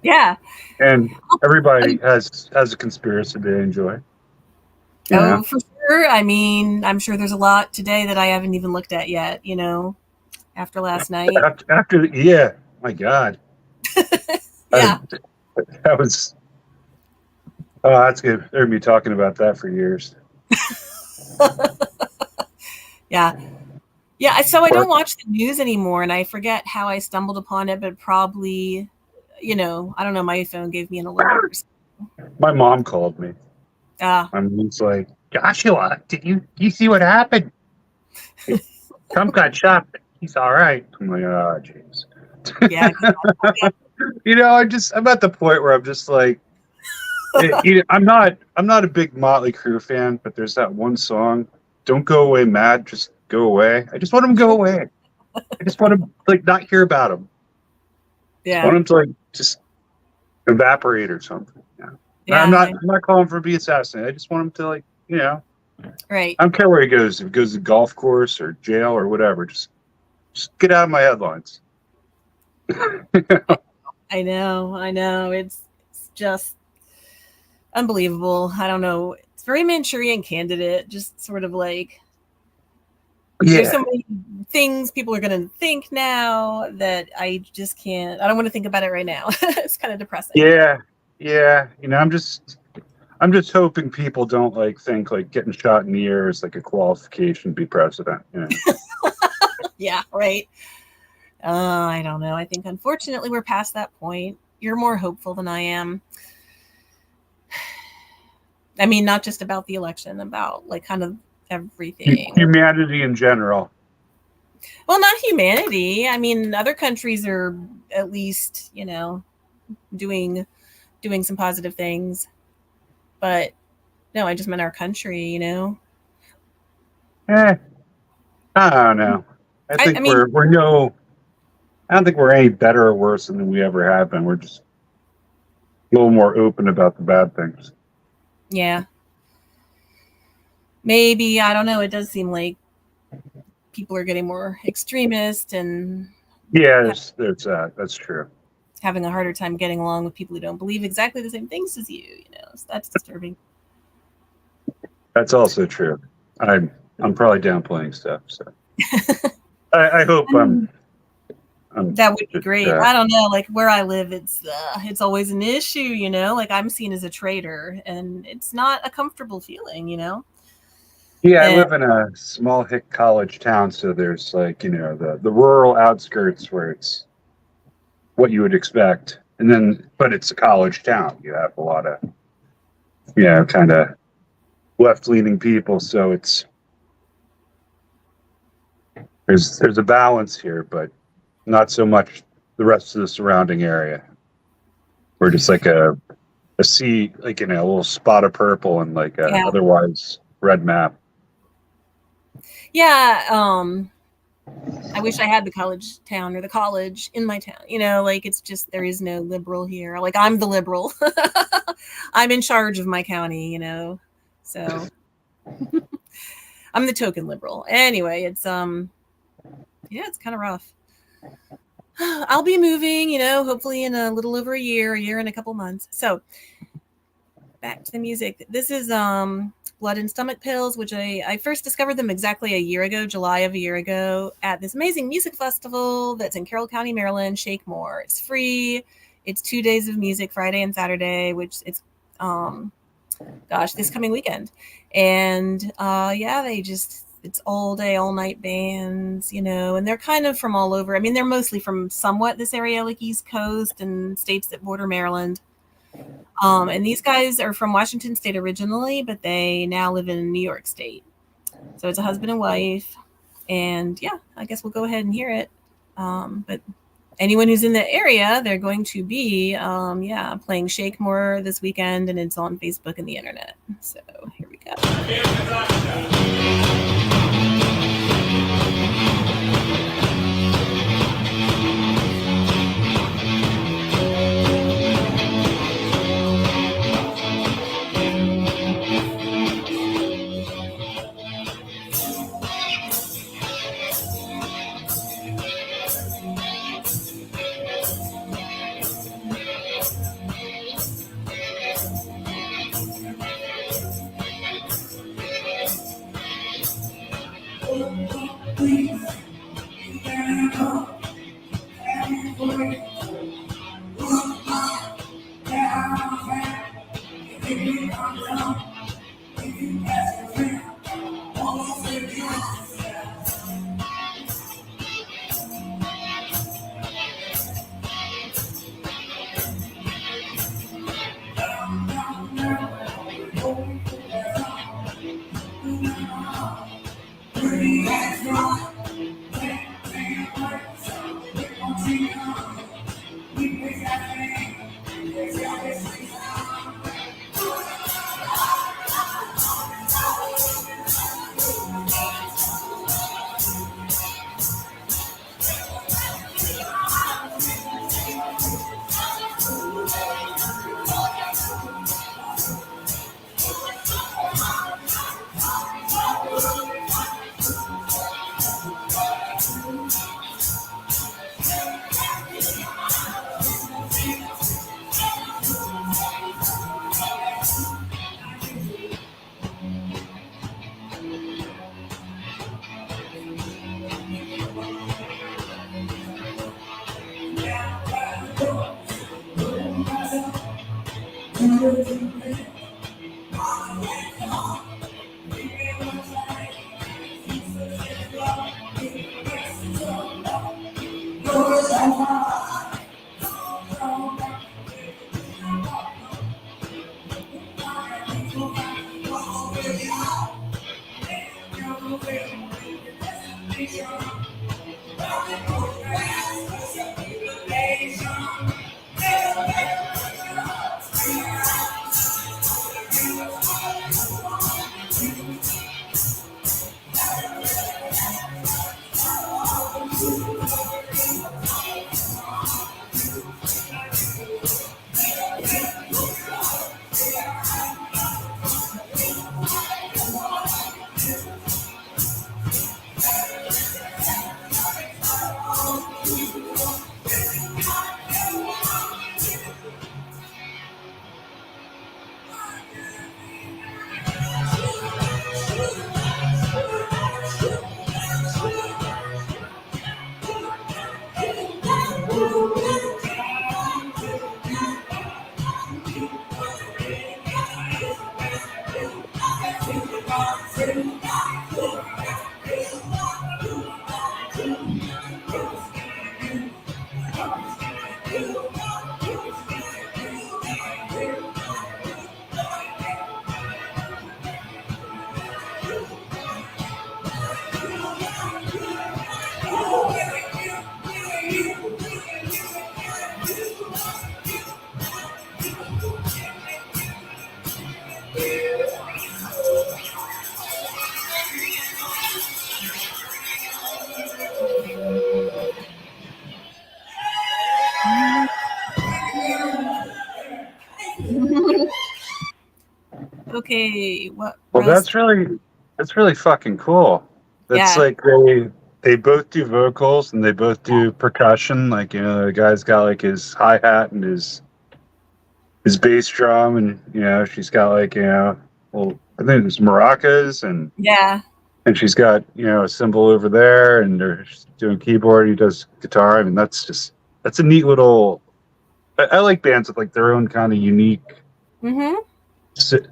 Speaker 2: Yeah.
Speaker 1: And everybody has a conspiracy they enjoy.
Speaker 2: Oh, for sure. I mean, I'm sure there's a lot today that I haven't even looked at yet, after last night.
Speaker 1: My God.
Speaker 2: Yeah.
Speaker 1: That was... Oh, that's good. They're going to be talking about that for years.
Speaker 2: Yeah. So I don't watch the news anymore, and I forget how I stumbled upon it, but probably, I don't know, my phone gave me an alert.
Speaker 1: My mom called me. My mom's like, Joshua, did you see what happened? Trump got shot, but he's all right. I'm like, oh, jeez.
Speaker 2: Yeah.
Speaker 1: I'm at the point where I'm just like, I'm not a big Motley Crue fan, but there's that one song, "Don't Go Away Mad, Just Go Away." I just want them to go away. I just want to like not hear about them. I
Speaker 2: Yeah.
Speaker 1: want them to like just evaporate or something. Yeah.
Speaker 2: Yeah.
Speaker 1: I'm not calling for be assassinated. I just want him to like
Speaker 2: Right.
Speaker 1: I don't care where he goes. If he goes to the golf course or jail or whatever, just get out of my headlines.
Speaker 2: I know. It's just unbelievable. I don't know. It's very Manchurian Candidate, just sort of like there's so many things people are going to think now that I just can't. I don't want to think about it right now. It's kind of depressing.
Speaker 1: Yeah. I'm just hoping people don't like think like getting shot in the ear is like a qualification to be president.
Speaker 2: Yeah, right. I don't know. I think unfortunately we're past that point. You're more hopeful than I am. I mean, not just about the election, about like kind of everything.
Speaker 1: Humanity in general.
Speaker 2: Well, not humanity. I mean, other countries are at least, doing some positive things. But no, I just meant our country,
Speaker 1: I don't know. I think we're no. I don't think we're any better or worse than we ever have been. We're just a little more open about the bad things.
Speaker 2: Yeah. Maybe, I don't know. It does seem like people are getting more extremist and
Speaker 1: there's that. That's true.
Speaker 2: Having a harder time getting along with people who don't believe exactly the same things as you. So that's disturbing.
Speaker 1: That's also true. I'm probably downplaying stuff. So I hope
Speaker 2: that would be great. I don't know. Like where I live, it's always an issue. Like I'm seen as a traitor, and it's not a comfortable feeling.
Speaker 1: Yeah, I live in a small hick college town, so there's like the rural outskirts where it's what you would expect, and then but it's a college town. You have a lot of kind of left-leaning people, so there's a balance here, but not so much the rest of the surrounding area. We're just like a sea, like a little spot of purple and like a otherwise red map.
Speaker 2: Yeah, I wish I had the college town or the college in my town. Like it's just there is no liberal here. Like I'm the liberal. I'm in charge of my county, so I'm the token liberal. Anyway, it's it's kind of rough. I'll be moving, hopefully in a little over a year and a couple months. So back to the music. This is Blood and Stomach Pills, which I first discovered them exactly a year ago, July of a year ago, at this amazing music festival that's in Carroll County, Maryland, Shake More. It's free. It's 2 days of music, Friday and Saturday, which it's this coming weekend. And it's all day, all night bands, and they're kind of from all over. I mean, they're mostly from somewhat this area, like East Coast and states that border Maryland. And these guys are from Washington State originally, but they now live in New York State. So it's a husband and wife. And I guess we'll go ahead and hear it. But anyone who's in the area, they're going to be, playing Shake More this weekend, and it's on Facebook and the internet. So here we go. Okay, what?
Speaker 1: Well,
Speaker 2: Russ?
Speaker 1: that's really fucking cool. That's
Speaker 2: Yeah,
Speaker 1: like they both do vocals and they both do percussion. Like, you know, the guy's got like his hi hat and his bass drum, and you know, she's got like, you know, well, I think it's maracas,
Speaker 2: yeah.
Speaker 1: and she's got, you know, a cymbal over there, and they're doing keyboard. He does guitar. I mean, that's a neat little. I like bands with like their own kind of unique
Speaker 2: Mm-hmm.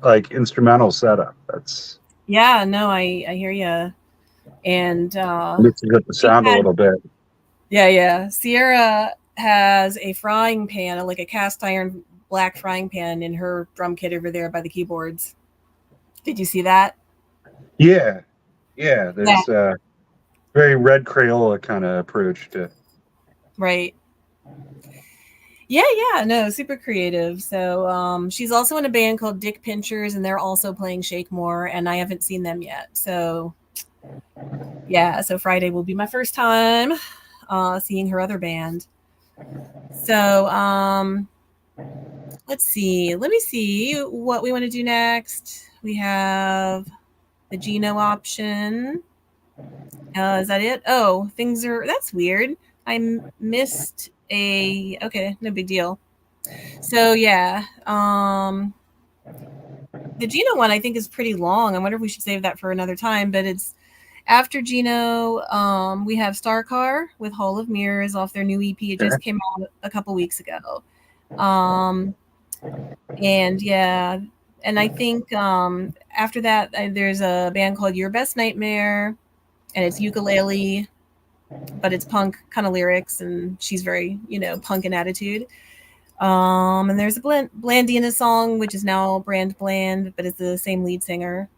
Speaker 1: like instrumental setup. That's
Speaker 2: Yeah, no, I hear you. And
Speaker 1: mixes up the
Speaker 2: she
Speaker 1: sound a
Speaker 2: had,
Speaker 1: little bit.
Speaker 2: yeah. Sierra has a frying pan, like a cast iron black frying pan in her drum kit over there by the keyboards. Did you see that?
Speaker 1: Yeah, yeah.
Speaker 2: Yeah.
Speaker 1: There's a very Red Crayola kind of approach to.
Speaker 2: Right. Yeah, no, super creative. So she's also in a band called Dick Pinchers, and they're also playing Shake More, and I haven't seen them yet. So yeah, so Friday will be my first time seeing her other band. So let's see. Let me see what we want to do next. We have the Geno option. Is that it? Oh, things are. That's weird. I missed a. Okay, no big deal. So yeah, the Geno one I think is pretty long. I wonder if we should save that for another time. But it's after Geno. We have Star Car with Hall of Mirrors off their new EP. It just came out a couple weeks ago. And yeah, and I think after that there's a band called Your Best Nightmare, and it's ukulele, but it's punk kind of lyrics, and she's very, you know, punk in attitude. And there's a Blandy in a song, which is now Brand Bland, but it's the same lead singer.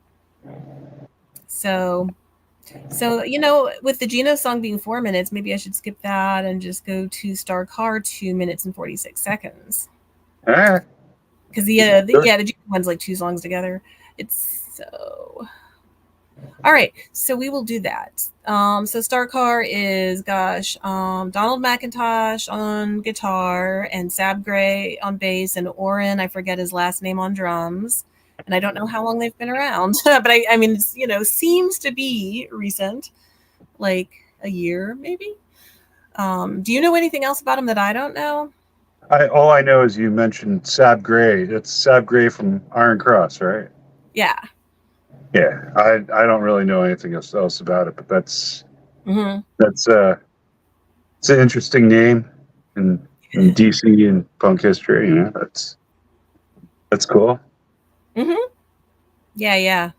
Speaker 2: So you know, with the Geno song being 4 minutes, maybe I should skip that and just go to Star Car 2 minutes and 46 seconds.
Speaker 1: All right.
Speaker 2: Because the Geno one's like 2 songs together. It's so. All right, so we will do that. So Star Car is, Donald McIntosh on guitar and Sab Gray on bass and Oren, I forget his last name, on drums. And I don't know how long they've been around, but I mean, it's, you know, seems to be recent, like a year maybe. Do you know anything else about him that I don't know?
Speaker 1: All I know is you mentioned Sab Gray. That's Sab Gray from Iron Cross, right?
Speaker 2: Yeah.
Speaker 1: Yeah, I don't really know anything else about it, but that's it's an interesting name in DC and punk history. You know, That's cool.
Speaker 2: Yeah.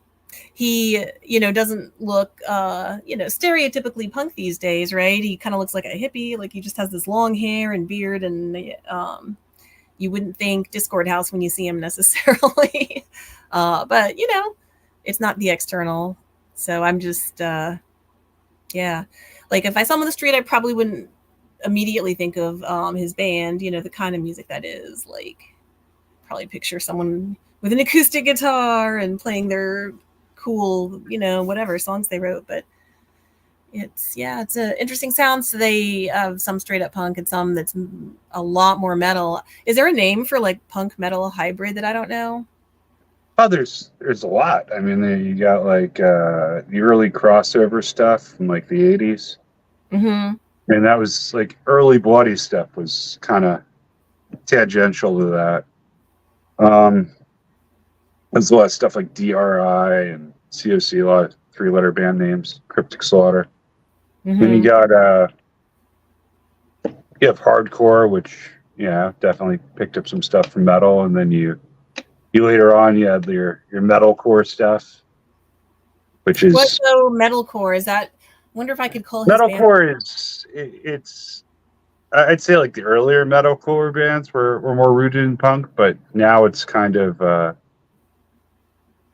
Speaker 2: He, doesn't look, stereotypically punk these days, right? He kind of looks like a hippie. Like he just has this long hair and beard, and you wouldn't think Discord House when you see him necessarily. But it's not the external. So I'm just, yeah. Like if I saw him on the street, I probably wouldn't immediately think of his band, the kind of music that is. Like probably picture someone with an acoustic guitar and playing their cool, whatever songs they wrote. But it's an interesting sound. So they have some straight up punk and some that's a lot more metal. Is there a name for like punk metal hybrid that I don't know?
Speaker 1: Oh, there's a lot. I mean, you got like the early crossover stuff from like the 80s.
Speaker 2: Mm-hmm.
Speaker 1: And that was like early Bloody stuff was kind of tangential to that. There's a lot of stuff like DRI and COC, a lot of 3-letter band names, Cryptic Slaughter.
Speaker 2: Mm-hmm.
Speaker 1: Then you have hardcore, which definitely picked up some stuff from metal, and then you later on you had your metalcore stuff, which is
Speaker 2: what's so metalcore? Is that? Wonder if I could call his
Speaker 1: metalcore
Speaker 2: band.
Speaker 1: it's I'd say like the earlier metalcore bands were more rooted in punk, but now it's kind of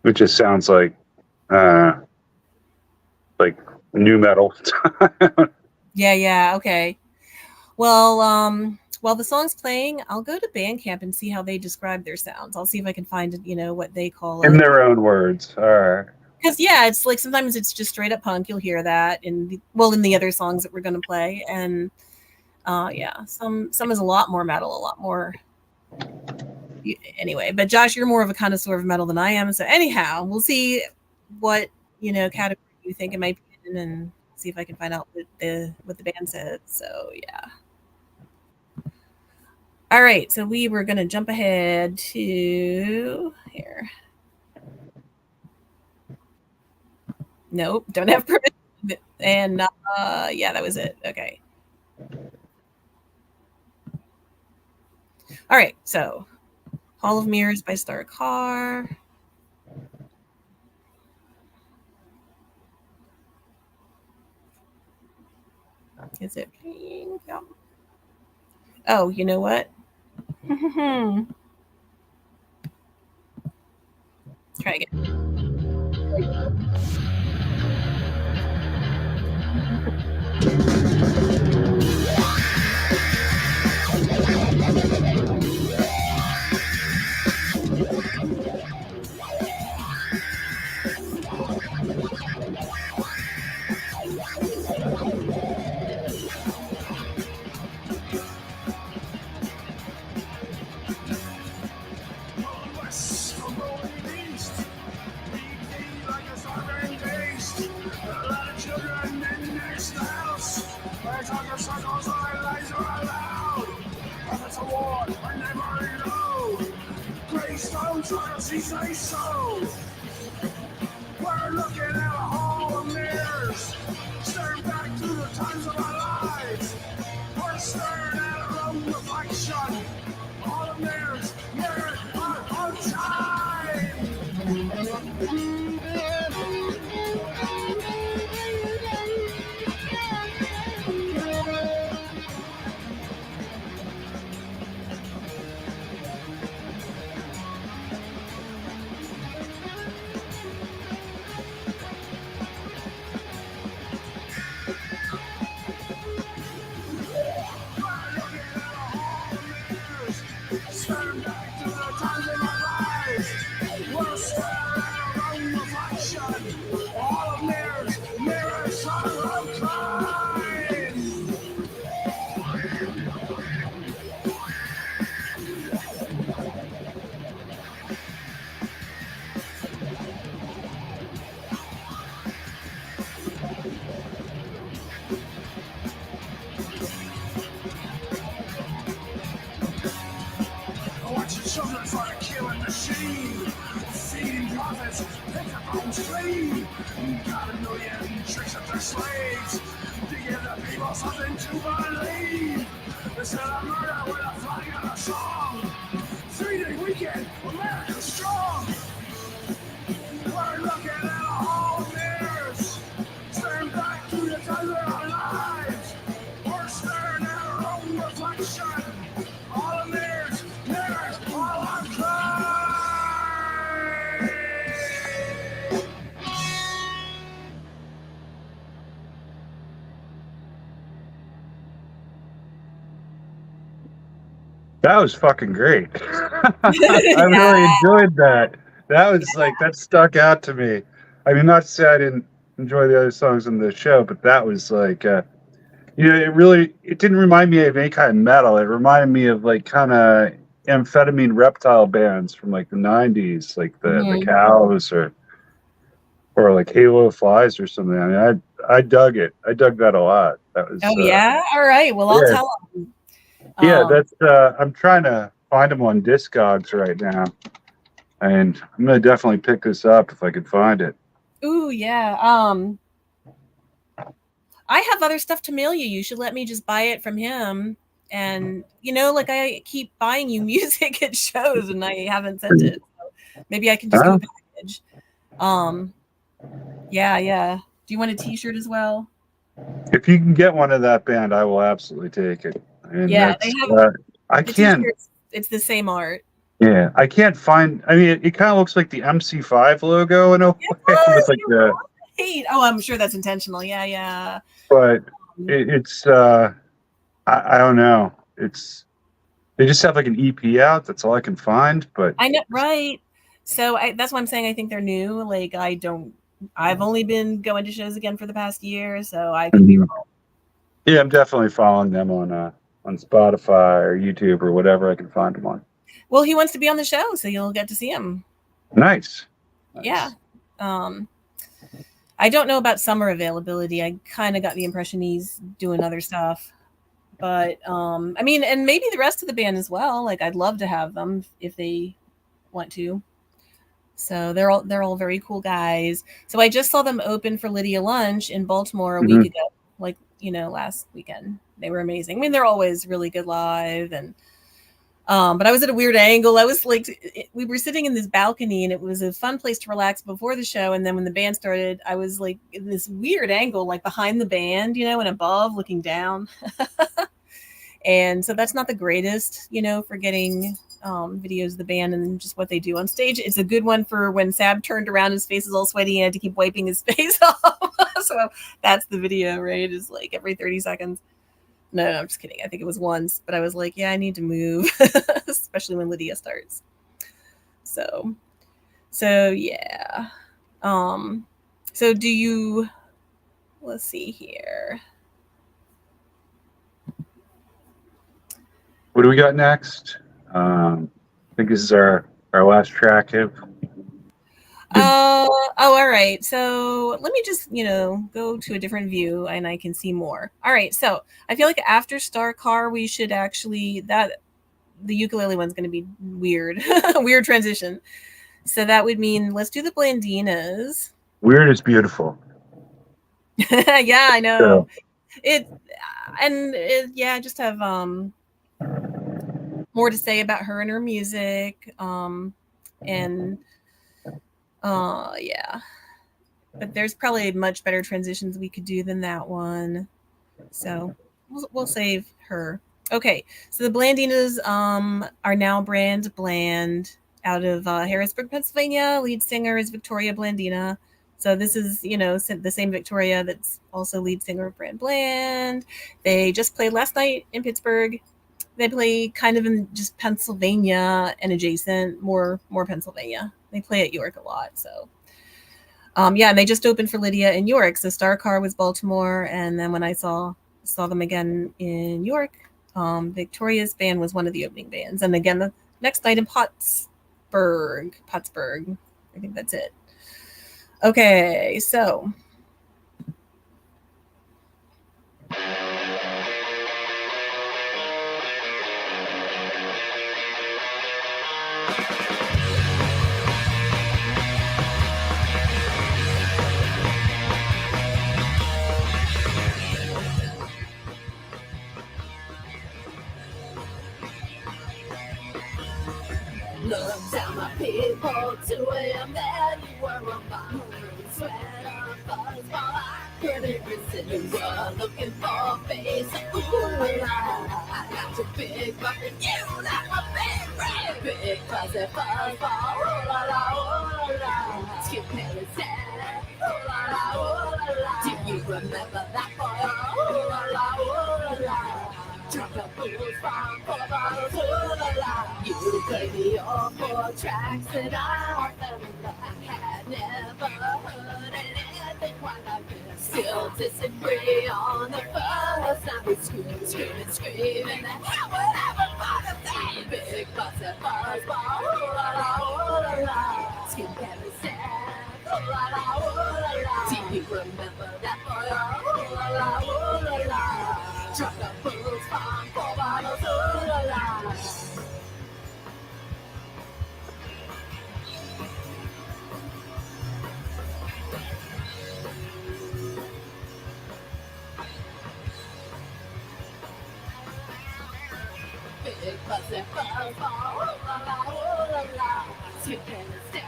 Speaker 1: it just sounds like new metal.
Speaker 2: Yeah. Okay. Well, while the song's playing, I'll go to Bandcamp and see how they describe their sounds. I'll see if I can find, what they call
Speaker 1: In
Speaker 2: it.
Speaker 1: their own words. All right.
Speaker 2: Because it's like sometimes it's just straight up punk. You'll hear that in the other songs that we're going to play, and some is a lot more metal, a lot more. Anyway, but Josh, you're more of a connoisseur of metal than I am. So anyhow, we'll see what category you think it might be in, and see if I can find out what the band said. So yeah. All right, so we were going to jump ahead to here. Nope, don't have permission. And that was it. Okay. All right, so Hall of Mirrors by Star Car. Is it playing? Yeah. Oh, you know what? Try again.
Speaker 3: We're looking at a hall of mirrors, staring back through the times of our lives. We're staring at a room reflection, hall of mirrors, mirrors of time. Children for a killing machine, feeding profits, pick up on sleeve. Got a million tricks up their slaves to give the people something to believe. Instead of murder with a flag and a song, 3-day weekend, America.
Speaker 1: That was fucking great. I really
Speaker 2: Yeah.
Speaker 1: enjoyed that. That was like that stuck out to me. I mean, not to say I didn't enjoy the other songs in the show, but that was like, it didn't remind me of any kind of metal. It reminded me of like kind of amphetamine reptile bands from like the '90s, like the
Speaker 2: Mhm.
Speaker 1: Cows or like Halo Flies or something. I mean, I dug it. I dug that a lot. That was
Speaker 2: Oh yeah. All right. Well, I'll
Speaker 1: yeah.
Speaker 2: tell them.
Speaker 1: Yeah, that's I'm trying to find them on Discogs right now, and I'm gonna definitely pick this up if I could find it.
Speaker 2: Ooh, yeah. I have other stuff to mail you. You should let me just buy it from him. And like I keep buying you music at shows, and I haven't sent it. So maybe I can just do
Speaker 1: Huh?
Speaker 2: a package. Um, yeah, yeah. Do you want a T-shirt as well?
Speaker 1: If you can get one of that band, I will absolutely take it. And
Speaker 2: Yeah, they
Speaker 1: that's
Speaker 2: have
Speaker 1: I
Speaker 2: the
Speaker 1: can't.
Speaker 2: T-shirts. It's the same art.
Speaker 1: Yeah, I can't find. I mean, it kind of looks like the MC5 logo in a way, with
Speaker 2: Yes,
Speaker 1: like
Speaker 2: you're
Speaker 1: the.
Speaker 2: right. Oh, I'm sure that's intentional. Yeah, yeah.
Speaker 1: But it's I don't know. It's they just have like an EP out. That's all I can find. But
Speaker 2: I know, right? So that's why I'm saying I think they're new. Like I don't. I've only been going to shows again for the past year, so I could be
Speaker 1: Mhm.
Speaker 2: wrong.
Speaker 1: Yeah, I'm definitely following them on Spotify or YouTube or whatever I can find them on.
Speaker 2: Well, he wants to be on the show, so you'll get to see him.
Speaker 1: Nice.
Speaker 2: Yeah.
Speaker 1: Nice.
Speaker 2: Um, I don't know about summer availability. I kind of got the impression he's doing other stuff. But I mean, and maybe the rest of the band as well. Like I'd love to have them if they want to. So they're all very cool guys. So I just saw them open for Lydia Lunch in Baltimore a week
Speaker 1: Mhm.
Speaker 2: ago, like, last weekend. They were amazing. I mean, they're always really good live. And but I was at a weird angle. I was like, we were sitting in this balcony, and it was a fun place to relax before the show. And then when the band started, I was like in this weird angle, like behind the band, and above, looking down. And so that's not the greatest, for getting videos of the band and just what they do on stage. It's a good one for when Sab turned around, his face is all sweaty, and had to keep wiping his face off. So that's the video, right? It's like every 30 seconds. No, I'm just kidding. I think it was once, but I was like, yeah, I need to move, especially when Lydia starts. So, yeah. Um, so do you, let's see here.
Speaker 1: What do we got next? I think this is our last track.
Speaker 2: Oh, all right. So let me just, go to a different view and I can see more. All right. So I feel like after Star Car, we should actually, the ukulele one's going to be weird, weird transition. So that would mean let's do the Blandinas.
Speaker 1: Weird is beautiful.
Speaker 2: Yeah, I know.
Speaker 1: So,
Speaker 2: It, yeah, I just have more to say about her and her music. And yeah. But there's probably much better transitions we could do than that one. So we'll save her. Okay, so the Blandinas are now brand Bland out of Harrisburg, Pennsylvania. Lead singer is Victoria Blandina. So this is, the same Victoria that's also lead singer of Brand Bland. They just played last night in Pittsburgh. They play kind of in just Pennsylvania and adjacent, more Pennsylvania. They play at York a lot, so yeah, and they just opened for Lydia in York. So Star Car was Baltimore, and then when I saw them again in York, Victoria's band was one of the opening bands, and again the next night in Pottsburg. I think that's it. Okay, so.
Speaker 4: Look down my people, 2 a.m. there you were on my room, sweater, fuzzball, I couldn't resist. You were looking for a face, ooh, I got your big bucket, you like a big red, big fuzzy fuzzball, ooh la la, skip Mary said, ooh la la, do you remember that boy, ooh la la, drunk up booze from 4 bottles, ooh la la. You played me your 4 tracks and I fell in love. I had never heard anything quite like this. Still disagree on the first time we screaming and whatever part of that. Big butts at bars, bar, ooh la la, ooh la la. Skin candy stand, ooh la la, ooh la la. Do you remember that boy? Ooh la la, ooh la la. Drunk up booze from 4 bottles, ooh la la. Big butts and bars, bar, ooh la la, ooh la la. Skin candy stand,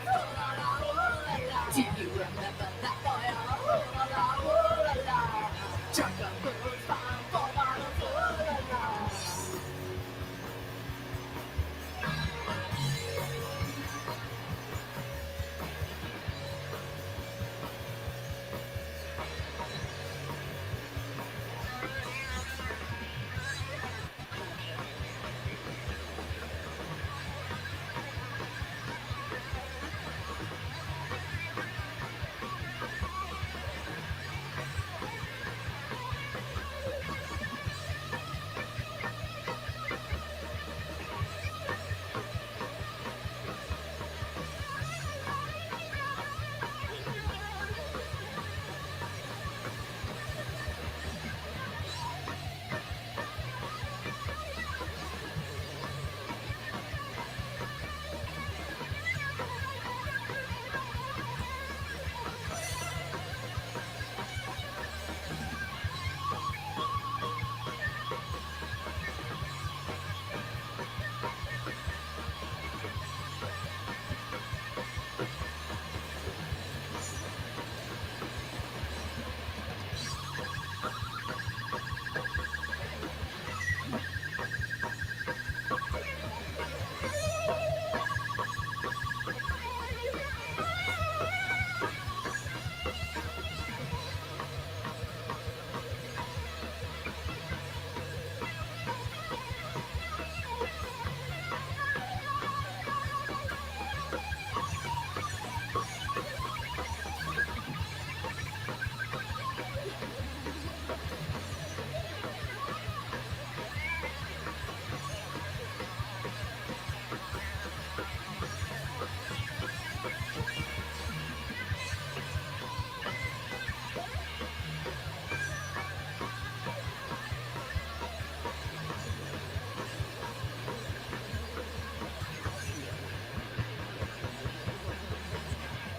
Speaker 4: ooh la la, ooh la la. Do you remember that boy? Ooh la la, ooh la la. Drunk up booze from 4 bottles, ooh la la.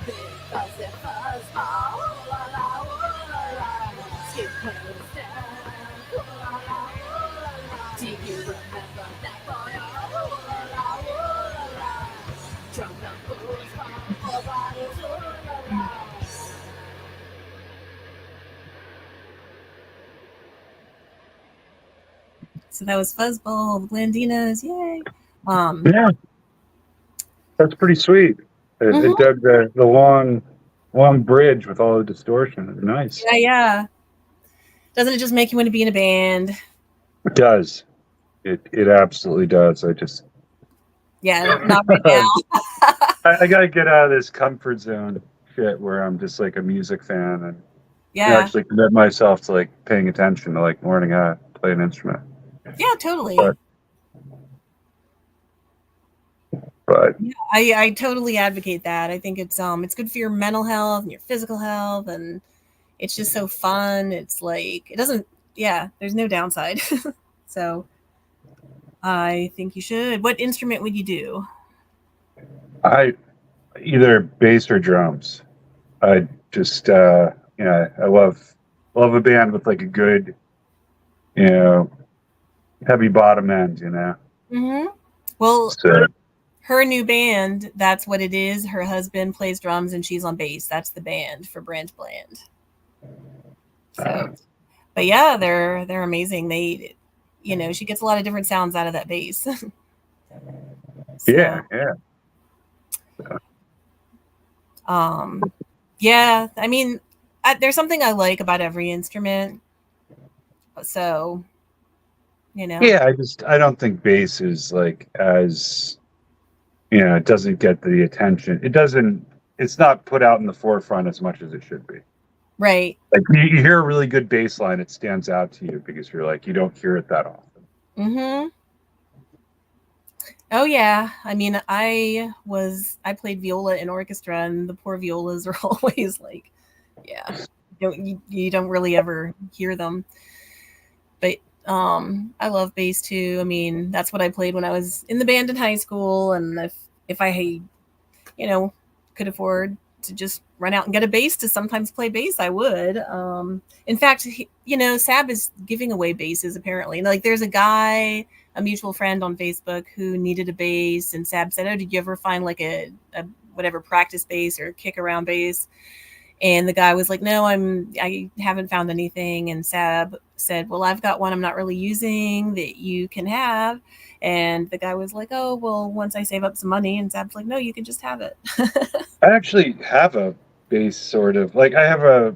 Speaker 4: Big buzz and fuzz ball, ooh la la, ooh la la. Skin candy stand, ooh la la, ooh la la. Do you remember that boy? Ooh la la, ooh la la. Drunk on booze from 4 bottles, ooh la la.
Speaker 2: So that was Fuzzball, the Blandinas, yay!
Speaker 1: Yeah, that's pretty sweet. It,
Speaker 2: Mhm.
Speaker 1: it dug the long bridge with all the distortion. It's nice.
Speaker 2: Yeah. Doesn't it just make you want to be in a band?
Speaker 1: It does. It absolutely does.
Speaker 2: Yeah, not right now.
Speaker 1: I gotta get out of this comfort zone shit where I'm just like a music fan and
Speaker 2: Yeah,
Speaker 1: actually commit myself to like paying attention to like learning how to play an instrument.
Speaker 2: yeah, totally.
Speaker 1: But but
Speaker 2: Yeah, I totally advocate that. I think it's good for your mental health and your physical health, and it's just so fun. It's like it doesn't. Yeah, there's no downside. So I think you should. What instrument would you do?
Speaker 1: I either bass or drums. I just I love a band with like a good, you know, heavy bottom end, you know.
Speaker 2: Hmm. Well,
Speaker 1: So
Speaker 2: her new band, that's what it is. Her husband plays drums and she's on bass. That's the band for Branch Bland. So, but yeah, they're amazing. They, she gets a lot of different sounds out of that bass.
Speaker 1: yeah,
Speaker 2: So,
Speaker 1: yeah.
Speaker 2: um, yeah, I mean, there's something I like about every instrument. So, you know?
Speaker 1: Yeah, I don't think bass is like as, it doesn't get the attention. It's not put out in the forefront as much as it should be.
Speaker 2: Right.
Speaker 1: Like you hear a really good bass line, it stands out to you because you're like, you don't hear it that often.
Speaker 2: Mm-hmm. Oh yeah. I mean, I played viola in orchestra, and the poor violas are always like, yeah, you don't really ever hear them. But I love bass too. I mean, that's what I played when I was in the band in high school, and if I could afford to just run out and get a bass to sometimes play bass, I would. In fact, Sab is giving away basses apparently. Like there's a guy, a mutual friend on Facebook, who needed a bass, and Sab said, "Oh, did you ever find like a whatever practice bass or kick around bass?" And the guy was like, "No, I haven't found anything." And Sab said, "Well, I've got one I'm not really using that you can have." And the guy was like, "Oh, well, once I save up some money." And Sab's like, "No, you can just have it."
Speaker 1: I actually have a bass sort of like for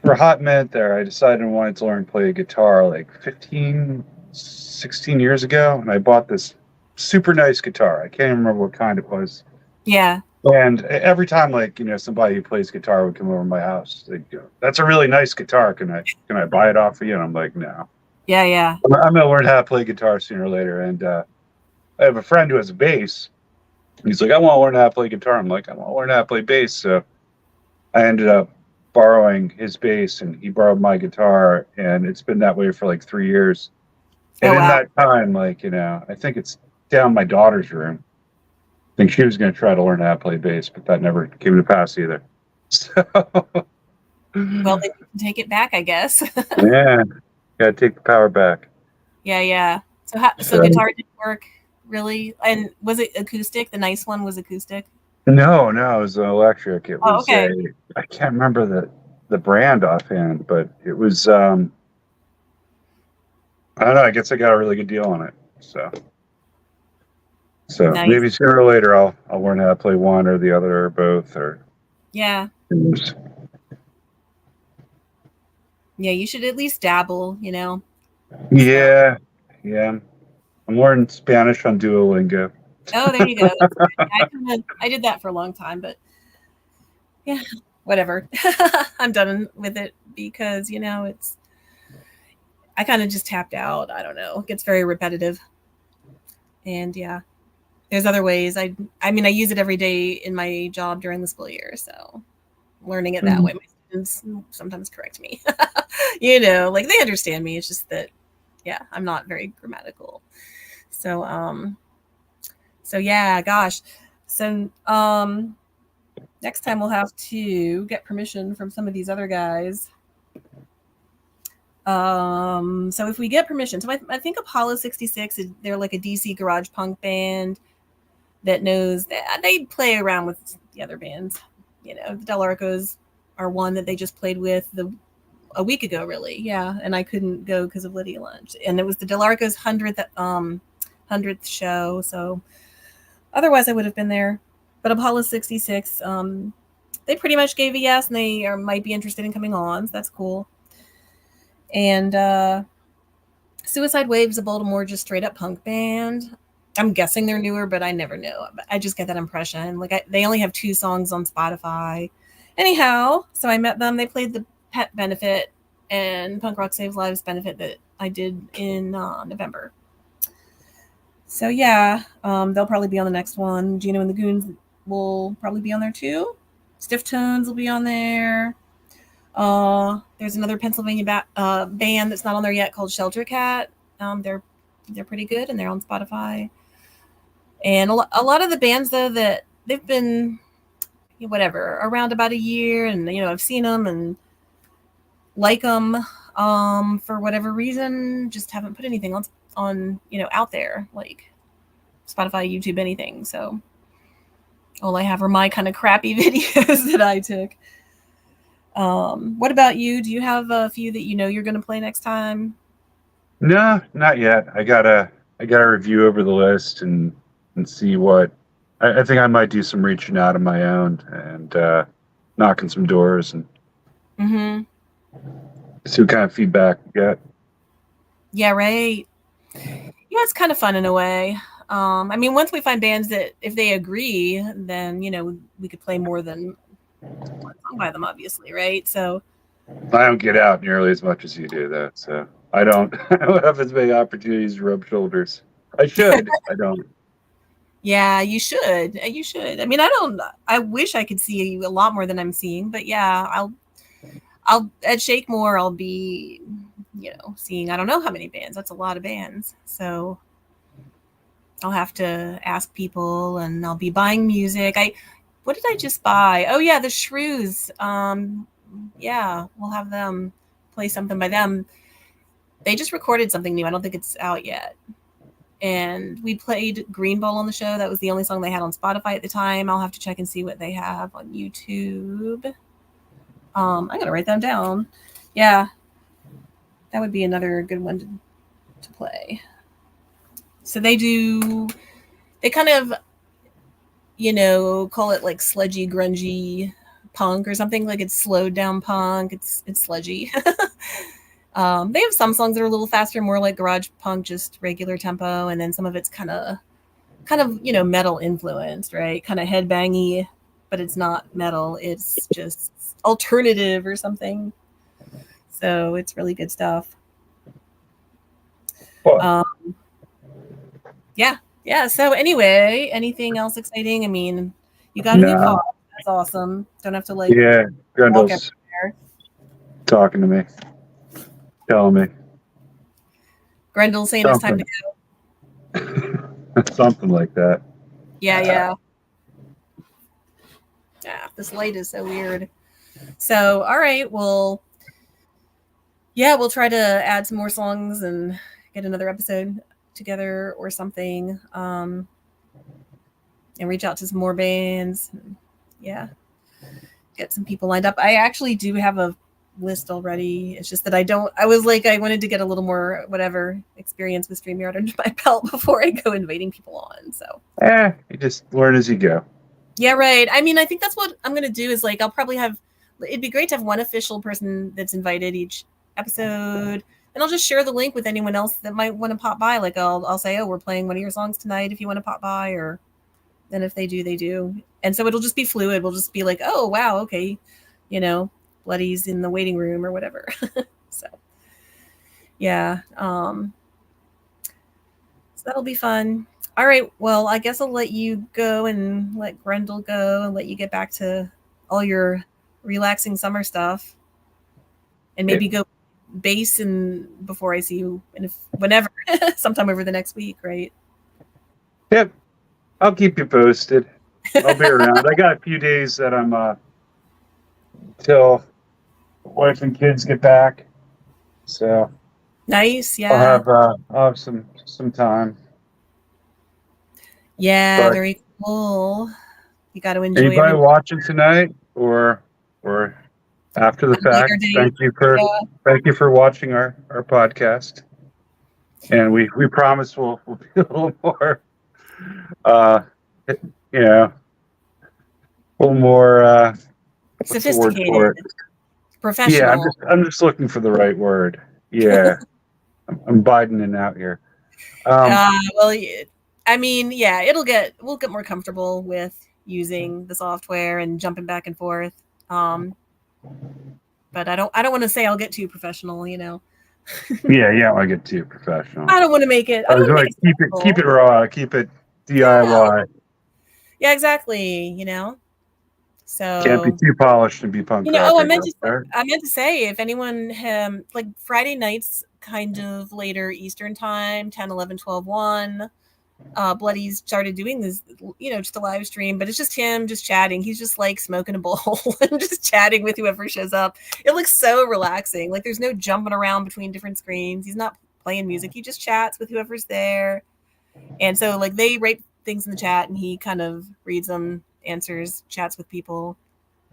Speaker 1: a hot minute there, I decided I wanted to learn to play guitar like 15, 16 years ago. And I bought this super nice guitar. I can't even remember what kind it was.
Speaker 2: Yeah.
Speaker 1: And every time, like, somebody who plays guitar would come over to my house, they'd go, "That's a really nice guitar. Can I buy it off of you?" And I'm like, "No.
Speaker 2: Yeah, yeah.
Speaker 1: I'm going to learn how to play guitar sooner or later." And I have a friend who has a bass. He's like, "I want to learn how to play guitar." I'm like, "I want to learn how to play bass." So I ended up borrowing his bass, and he borrowed my guitar, and it's been that way for like 3 years. And
Speaker 2: Oh,
Speaker 1: in
Speaker 2: wow.
Speaker 1: that time, like, I think it's down my daughter's room. I think she was going to try to learn how to play bass, but that never came to pass either. So,
Speaker 2: Well, they can take it back, I guess.
Speaker 1: yeah, gotta take the power back.
Speaker 2: Yeah, yeah. So guitar didn't work really, and was it acoustic? The nice one was acoustic.
Speaker 1: No, it was an electric. It
Speaker 2: Oh,
Speaker 1: was
Speaker 2: okay.
Speaker 1: I can't remember the brand offhand, but it was I don't know. I guess I got a really good deal on it. So
Speaker 2: Nice.
Speaker 1: maybe sooner or later I'll learn how to play one or the other or both or.
Speaker 2: Yeah. Yeah, you should at least dabble.
Speaker 1: Yeah. I'm learning Spanish on Duolingo.
Speaker 2: Oh, there you go. I did that for a long time, but yeah, whatever. I'm done with it because I kind of just tapped out. I don't know. It gets very repetitive, and yeah, there's other ways. I mean, I use it every day in my job during the school year, so learning it that way. My students sometimes correct me. Like they understand me. It's just that, yeah, I'm not very grammatical. So yeah, gosh. So next time we'll have to get permission from some of these other guys. So if we get permission, so I think Apollo 66, they're like a DC garage punk band that knows that they play around with the other bands. The Del Arcos are one that they just played with a week ago, really. Yeah. And I couldn't go because of Lydia Lunch. And it was the Del Arcos 100th show. So otherwise I would have been there. But Apollo 66, they pretty much gave a yes, and they might be interested in coming on. So that's cool. And Suicide Wave's a Baltimore just straight up punk band. I'm guessing they're newer, but I never know. I just get that impression. Like they only have 2 songs on Spotify. Anyhow, so I met them. They played the Pet benefit and Punk Rock Saves Lives benefit that I did in November. So yeah, they'll probably be on the next one. Gino and the Goons will probably be on there too. Stiff Tones will be on there. There's another Pennsylvania band that's not on there yet called Shelter Cat. They're pretty good, and they're on Spotify. And a lot of the bands though that they've been around about a year, and I've seen them and like them. For whatever reason, just haven't put anything on out there like Spotify, YouTube, anything. So all I have are my kind of crappy videos that I took. What about you? Do you have a few that you're going to play next time?
Speaker 1: No, not yet. I gotta review over the list and see what. I think I might do some reaching out on my own and knocking some doors and
Speaker 2: Mm-hmm.
Speaker 1: see what kind of feedback we get.
Speaker 2: Yeah, right. Yeah, it's kind of fun in a way. I mean, once we find bands that if they agree, then we could play more than one song by them, obviously, right? So
Speaker 1: I don't get out nearly as much as you do, though. So I don't, I don't have as many opportunities to rub shoulders. I should. I don't.
Speaker 2: yeah, you should. You should. I mean, I wish I could see a lot more than I'm seeing, but yeah, I'll at Shake More. I'll be, seeing I don't know how many bands. That's a lot of bands. So I'll have to ask people, and I'll be buying music. What did I just buy? Oh yeah, the Shrews. Yeah, we'll have them play something by them. They just recorded something new. I don't think it's out yet. And we played Green Bowl on the show. That was the only song they had on Spotify at the time. I'll have to check and see what they have on YouTube. I'm gonna write them down. Yeah, that would be another good one to play. So they kind of, call it like sludgy, grungy punk or something. Like it's slowed down punk. It's sludgy. They have some songs that are a little faster, more like garage punk, just regular tempo, and then some of it's kind of metal influenced, right? Kind of headbangy, but it's not metal. It's just alternative or something. So it's really good stuff.
Speaker 1: Well,
Speaker 2: Yeah. So anyway, anything else exciting? I mean, you got a new
Speaker 1: no.
Speaker 2: car. That's awesome. Don't have to like
Speaker 1: Yeah,
Speaker 2: walk
Speaker 1: Grendel's
Speaker 2: everywhere.
Speaker 1: talking to me, telling me
Speaker 2: Grendel saying it's time to
Speaker 1: something,
Speaker 2: go.
Speaker 1: something like that.
Speaker 2: Yeah. Yeah, this light is so weird. So, all right, well, yeah, we'll try to add some more songs and get another episode together or something. And reach out to some more bands. Yeah, get some people lined up. I actually do have a list already. It's just that I wanted to get a little more whatever experience with StreamYard under my belt before I go inviting people on. So
Speaker 1: You just learn as you go.
Speaker 2: yeah, right. I mean, I think that's what I'm gonna do is like I'll probably it'd be great to have one official person that's invited each episode. And I'll just share the link with anyone else that might want to pop by. Like I'll say, oh, we're playing one of your songs tonight if you want to pop by, or then if they do, they do. And so it'll just be fluid. We'll just be like, oh wow, okay, Bloody's in the waiting room or whatever. So yeah. So that'll be fun. All right. Well, I guess I'll let you go and let Grendel go and let you get back to all your relaxing summer stuff. And maybe go bass and before I see you whenever sometime over the next week, right?
Speaker 1: Yep, I'll keep you posted. I'll be around. I got a few days that I'm till wife and kids get back, so
Speaker 2: Nice. Yeah.
Speaker 1: I'll have some time.
Speaker 2: Yeah.
Speaker 1: But
Speaker 2: Very cool. You got to enjoy.
Speaker 1: Anybody watching tonight or after the fact, thank you for watching our podcast. And we promise we'll be a little more a little more
Speaker 2: sophisticated, professional.
Speaker 1: Yeah, I'm just looking for the right word. Yeah, I'm Bidening out here.
Speaker 2: Well, I mean, yeah, we'll get more comfortable with using the software and jumping back and forth. But I don't want to say I'll get too professional,
Speaker 1: Yeah, I get too professional.
Speaker 2: I don't want to make it.
Speaker 1: I was like, keep it raw, keep it DIY.
Speaker 2: Yeah, exactly. So
Speaker 1: Can't be too polished and be punk.
Speaker 2: I meant to say if anyone like Friday nights, kind of later Eastern time, 10, 11, 12, 1. Bloody's started doing this, just a live stream, but it's just him just chatting. He's just like smoking a bowl and just chatting with whoever shows up. It looks so relaxing. Like there's no jumping around between different screens. He's not playing music. He just chats with whoever's there. And so like they write things in the chat and he kind of reads them, answers, chats with people.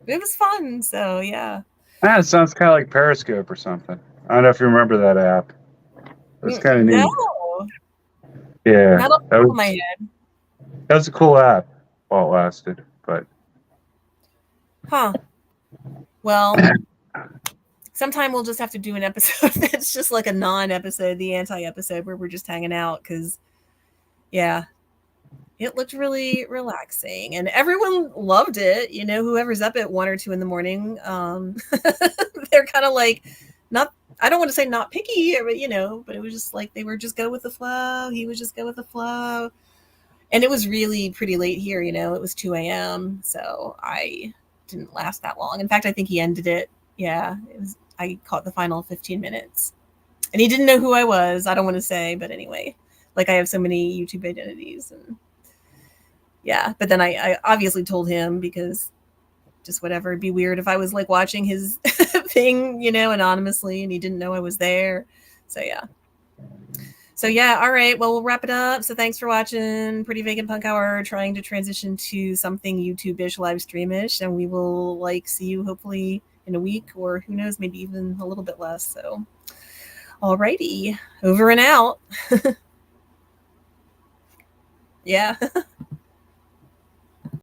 Speaker 2: It was fun. So yeah.
Speaker 1: It sounds kind of like Periscope or something. I don't know if you remember that app. That's kind of neat.
Speaker 2: No.
Speaker 1: Yeah,
Speaker 2: not off the top of my head.
Speaker 1: That was a cool app while it lasted, but
Speaker 2: well, sometime we'll just have to do an episode that's just like a non-episode, the anti-episode, where we're just hanging out, because yeah, it looked really relaxing and everyone loved it. You know, whoever's up at 1 or 2 in the morning, they're kind of like, not, I don't want to say not picky, but you know, but it was just like they were just go with the flow. He would just go with the flow. And it was really pretty late here, you know, it was 2 a.m. So I didn't last that long. In fact, I think he ended it. Yeah, I caught the final 15 minutes. And he didn't know who I was. I don't want to say, but anyway, like I have so many YouTube identities, and yeah, but then I obviously told him, because just whatever, it'd be weird if I was like watching his thing, you know, anonymously, and he didn't know I was there. So yeah, all right, well, we'll wrap it up. So thanks for watching Pretty Vacant Punk Hour, trying to transition to something YouTube-ish, live stream-ish, and we will like see you hopefully in a week, or who knows, maybe even a little bit less. So all righty, over and out. Yeah.